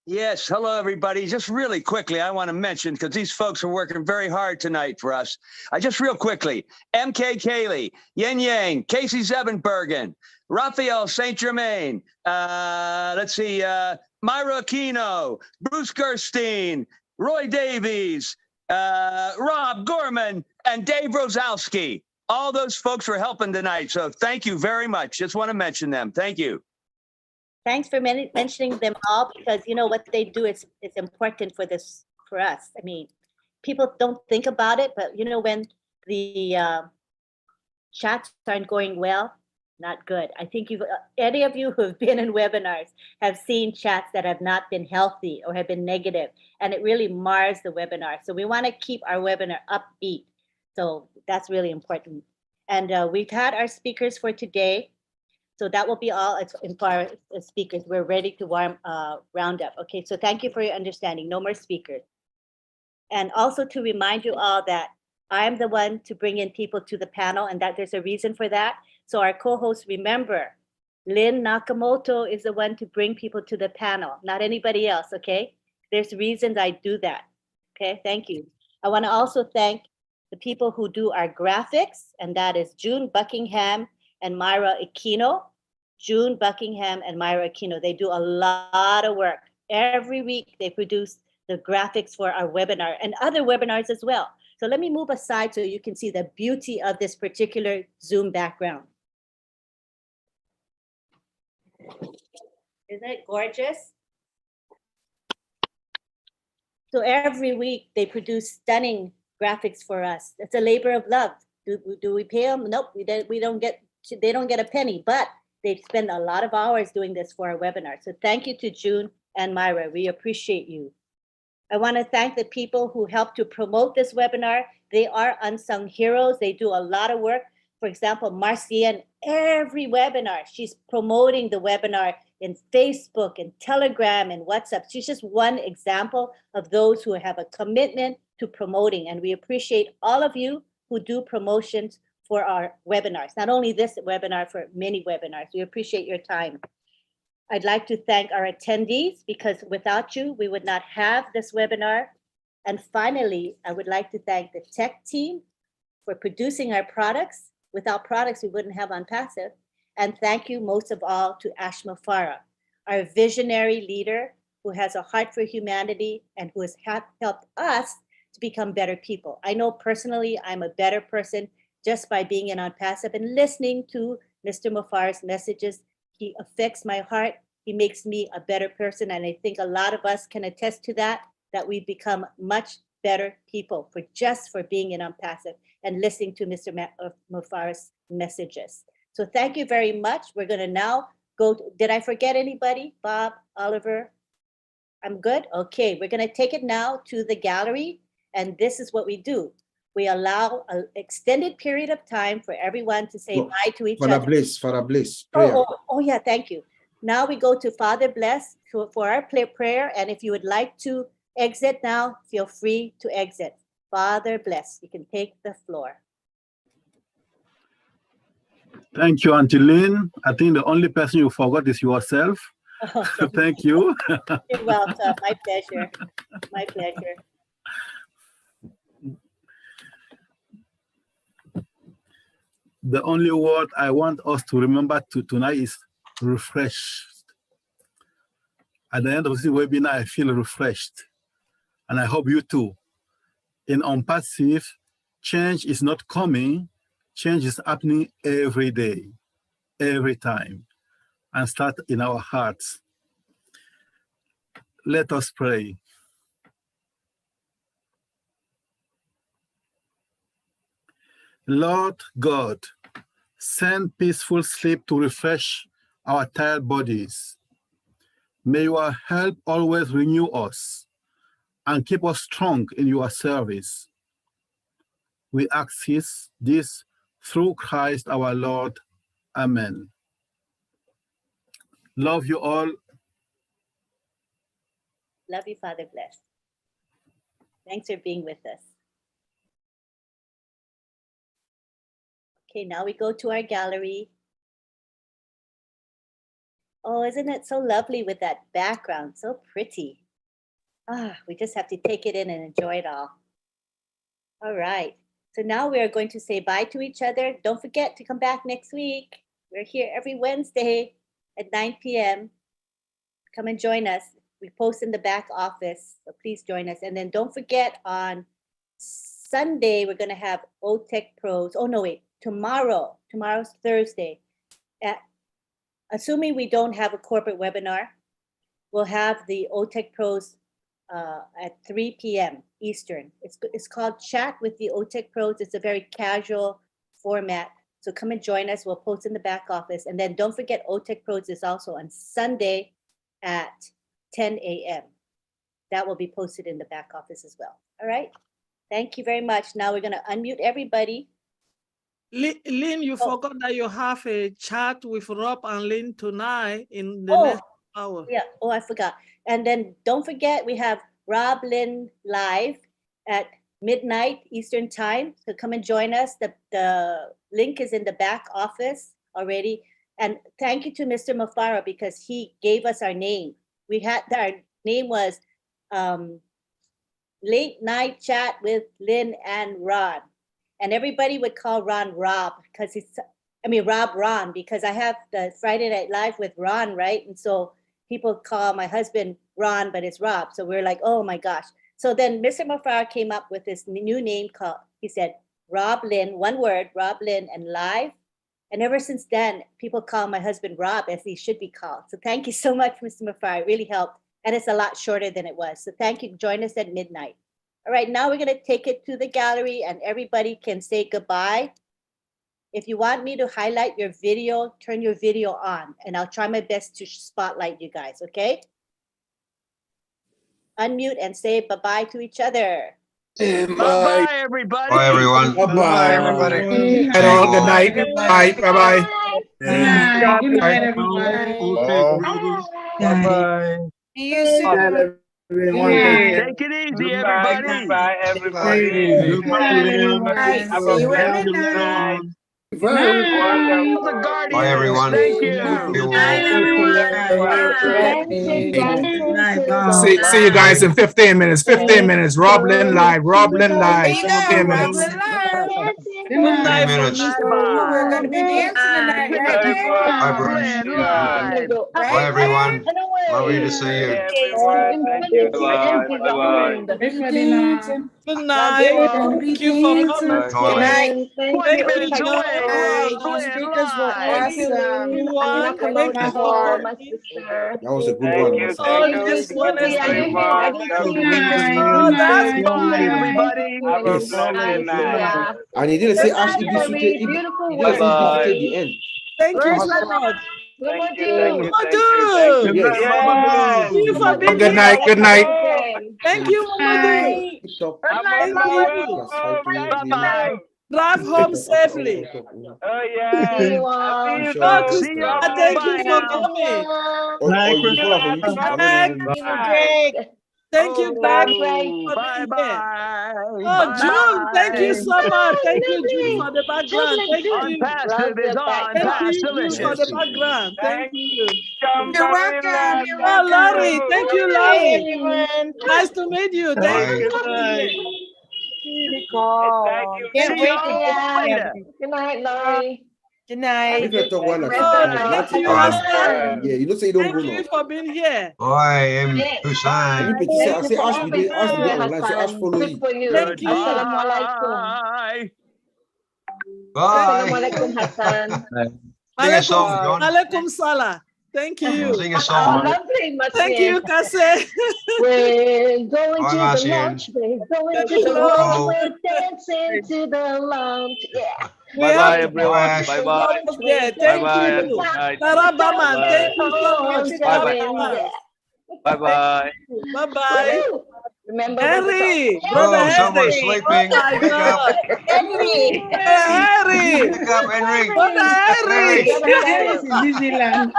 Yes, hello, everybody. Just really quickly, I want to mention, because these folks are working very hard tonight for us. Just real quickly, M.K. Cayley, Yin Yang, Casey Zevenbergen, Raphael St. Germain, let's see, Myra Aquino, Bruce Gerstein, Roy Davies, Rob Gorman, and Dave Rosalski. All those folks were helping tonight. So thank you very much. Just want to mention them. Thank you. Thanks for mentioning them all, because you know what they do is important for us. I mean, people don't think about it, but you know, when the chats aren't going well, not good. I think any of you who have been in webinars have seen chats that have not been healthy or have been negative, and it really mars the webinar. So we want to keep our webinar upbeat. So that's really important. And we've had our speakers for today. So that will be all as far as speakers. We're ready to round up. Okay, so thank you for your understanding. No more speakers. And also to remind you all that I'm the one to bring in people to the panel, and that there's a reason for that. So our co-hosts, remember, Lynn Nakamoto is the one to bring people to the panel, not anybody else, okay? There's reasons I do that, okay? Thank you. I wanna also thank the people who do our graphics, and that is June Buckingham and Myra Aquino. June Buckingham and Myra Aquino, they do a lot of work. Every week they produce the graphics for our webinar and other webinars as well. So let me move aside so you can see the beauty of this particular Zoom background. Isn't it gorgeous? So every week they produce stunning graphics for us. It's a labor of love. Do we pay them? Nope, we don't get, they don't get a penny, but they spend a lot of hours doing this for our webinar. So thank you to June and Myra, we appreciate you. I want to thank the people who helped to promote this webinar. They are unsung heroes. They do a lot of work. For example, Marcienne, every webinar, she's promoting the webinar in Facebook and Telegram and WhatsApp. She's just one example of those who have a commitment to promoting. And we appreciate all of you who do promotions for our webinars. Not only this webinar, for many webinars. We appreciate your time. I'd like to thank our attendees, because without you, we would not have this webinar. And finally, I would like to thank the tech team for producing our products. Without products, we wouldn't have Unpassive. And thank you most of all to Ashma Farah, our visionary leader who has a heart for humanity and who has helped us to become better people. I know personally I'm a better person just by being in Unpassive and listening to Mr. Mufar's messages. He affects my heart. He makes me a better person. And I think a lot of us can attest to that we've become much better people for being in Unpassive and listening to Mr. Mufar's messages. So thank you very much. We're gonna now go, did I forget anybody? Bob, Oliver? I'm good? Okay, we're gonna take it now to the gallery. And this is what we do. We allow an extended period of time for everyone to say bye to each other. Father Bliss, prayer. Oh, yeah, thank you. Now we go to Father Bless for our prayer. And if you would like to exit now, feel free to exit. Father Bless, you can take the floor. Thank you, Auntie Lynn. I think the only person you forgot is yourself. Oh, thank you. You're welcome. My pleasure. My pleasure. The only word I want us to remember tonight is refreshed. At the end of this webinar, I feel refreshed. And I hope you too. In Unpassive, change is not coming. Change is happening every day, every time, and start in our hearts. Let us pray. Lord God, send peaceful sleep to refresh our tired bodies. May your help always renew us and keep us strong in your service. We ask this through Christ our Lord. Amen. Love you all. Love you, Father Bless. Thanks for being with us. Okay, now we go to our gallery. Oh, isn't it so lovely with that background? So pretty. We just have to take it in and enjoy it all. All right. So now we are going to say bye to each other. Don't forget to come back next week. We're here every Wednesday at 9 p.m. Come and join us. We post in the back office, so please join us. And then don't forget on Sunday, we're going to have OTech Pros. Oh, no, wait, tomorrow's Thursday. Assuming we don't have a corporate webinar, we'll have the OTech Pros at 3 p.m. Eastern. It's called Chat with the OTech Pros. It's a very casual format. So come and join us. We'll post in the back office. And then don't forget OTech Pros is also on Sunday at 10 a.m. That will be posted in the back office as well. All right. Thank you very much. Now we're going to unmute everybody. Lynn, you forgot that you have a chat with Rob and Lynn tonight in the next hour. Yeah. Oh, I forgot. And then don't forget, we have Rob Lynn live at midnight Eastern time. So come and join us. The link is in the back office already. And thank you to Mr. Mafara because he gave us our name. Our name was Late Night Chat with Lynn and Ron. And everybody would call Ron Rob because Rob Ron, because I have the Friday Night Live with Ron, right? And so people call my husband Ron, but it's Rob. So we're like, oh my gosh. So then Mr. Mafara came up with this new name called, he said, Rob Lynn, one word, Rob Lynn and live. And ever since then, people call my husband Rob as he should be called. So thank you so much, Mr. Mafara. It really helped. And it's a lot shorter than it was. So thank you. Join us at midnight. All right, now we're going to take it to the gallery and everybody can say goodbye. If you want me to highlight your video, turn your video on and I'll try my best to spotlight you guys, okay? Unmute and say bye-bye to each other. Bye-bye, everybody. Bye, everyone. Bye-bye, everybody. Hello, good night. Bye. Bye-bye. Good night. Good night, everybody. Bye-bye. See you soon. Everyone, Take it easy, everybody. Goodbye, everybody. Have a Bye. Bye, everyone. Thank you. See you guys in 15 minutes. 15 minutes. Rob Lynn live. Rob Lynn live. 15 minutes. Good night. We're going to be dancing tonight, right? Bye, Bruce. Bye, everyone. Lovely to see you. Good night. Thank you for coming. Good night. Thank you, John. Speakers were awesome. That was a good one. Oh, that's fine, everybody. And he didn't say Ash Ibisute. He didn't say Ibisute at the end. Thank you so much. Thank you. Yes. Thank you for being Good night. Good night. Thank you, Mamadou. Thank you. Drive home safely. Oh, yeah. See you all. See you all. Thank you for coming. Thank you, back. Bye-bye. Oh, June, thank you so much. Thank you, June, for the background. Thank you. Passive is on. Thank you, June, for the Delicious. background. Thank you. You're welcome. You're Oh, welcome. Larry, thank you, Larry. Everyone. Nice to meet you. Thank you. Can't wait to later. Good night, Laurie. Good night. Thank you, Hassan. Yeah, you don't say you don't go Thank you for being here. I am Hussein. I say Ash be there online, so Ash follow you. Thank you. Bye. Bye. Assalamualaikum, Hassan. Sing a song, John. Alaikum salam. Thank you. Sing a song. Thank you, Kase. We're going to the Marcian. lounge. We're going to the lounge. We're dancing to the lounge. Yeah. Bye-bye, everyone. Bye-bye. Yeah, thank you. Tarabaman, thank you so much. Bye-bye. Bye-bye. Bye-bye. Remember Henry, what brother Oh, someone's Henry. sleeping. Oh my Wake up. God. Henry. Brother Henry. Wake up, Henry. Brother Henry. Yes, in Disneyland.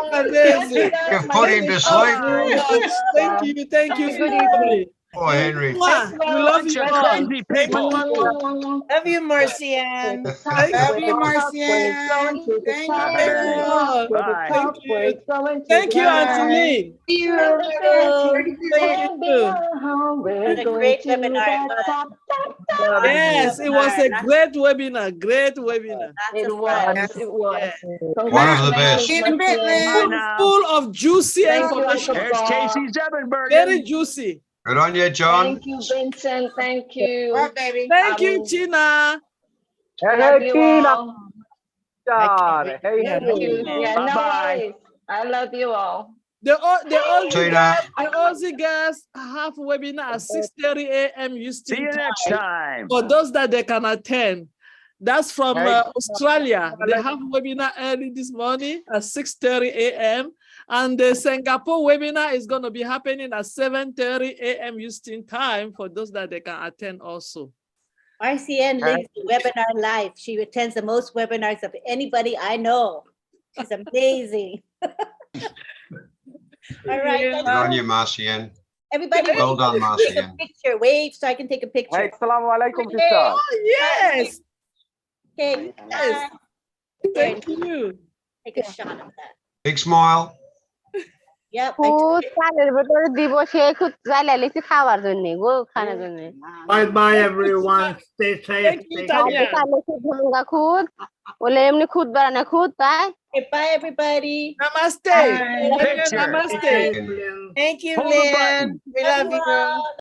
Amazing. You put him to sleep. Thank you. Thank you. Good evening. Boy, Henry. Mwah. We love you Bunch of all. crazy people. Love you, Marcian. Thank Love you. you, Marcian. Thank Bye, Thank you Henry. all. Bye. Thank you. Thank you, Auntie Bye. Lee. You. Thank you. What a great webinar it was. Yes, it was a great webinar. Great webinar. Lots of fun. It was. Yeah. One of the best. See you in a bit, Lynn. Full of juicy Thank you, information. Uncle There's Bob. Casey Zevenbergen. Very juicy. Good on you, John. Thank you, Vincent. Thank you. What, baby? Thank you, Tina. Love you all. Hey, Thank you. Yeah, no Bye-bye. worries. I love you all. The Aussie Tina. guys, have webinar at 6:30 a.m. See Houston you next time. for those that they can attend. That's from Australia. They have webinar early this morning at 6:30 a.m. And the Singapore webinar is going to be happening at 7:30 a.m. Houston time for those that they can attend also. RCN links the webinar live. She attends the most webinars of anybody I know. She's amazing. All right. Good on you, Marcian. Everybody, Well done, take a Marcian. picture. Wave so I can take a picture. Assalamualaikum, Okay. sister. Oh, yes. Okay. Yes. Thank you. Take a shot of that. Big smile. Yep. খুদ চালের ভেতরে দিব সে খুদ চাইলে লিখি খাওয়ার জন্য গো খানার জন্য Bye, everyone. Stay safe. Thank you, Tanya. চালে খুদ ভাঙ্গা খুদ বলে এমনি খুদ বাড়ানো খুদ তাই Okay, bye, everybody. Namaste. Bye. Namaste. Thank you, Hold the Lynn. button. We love you.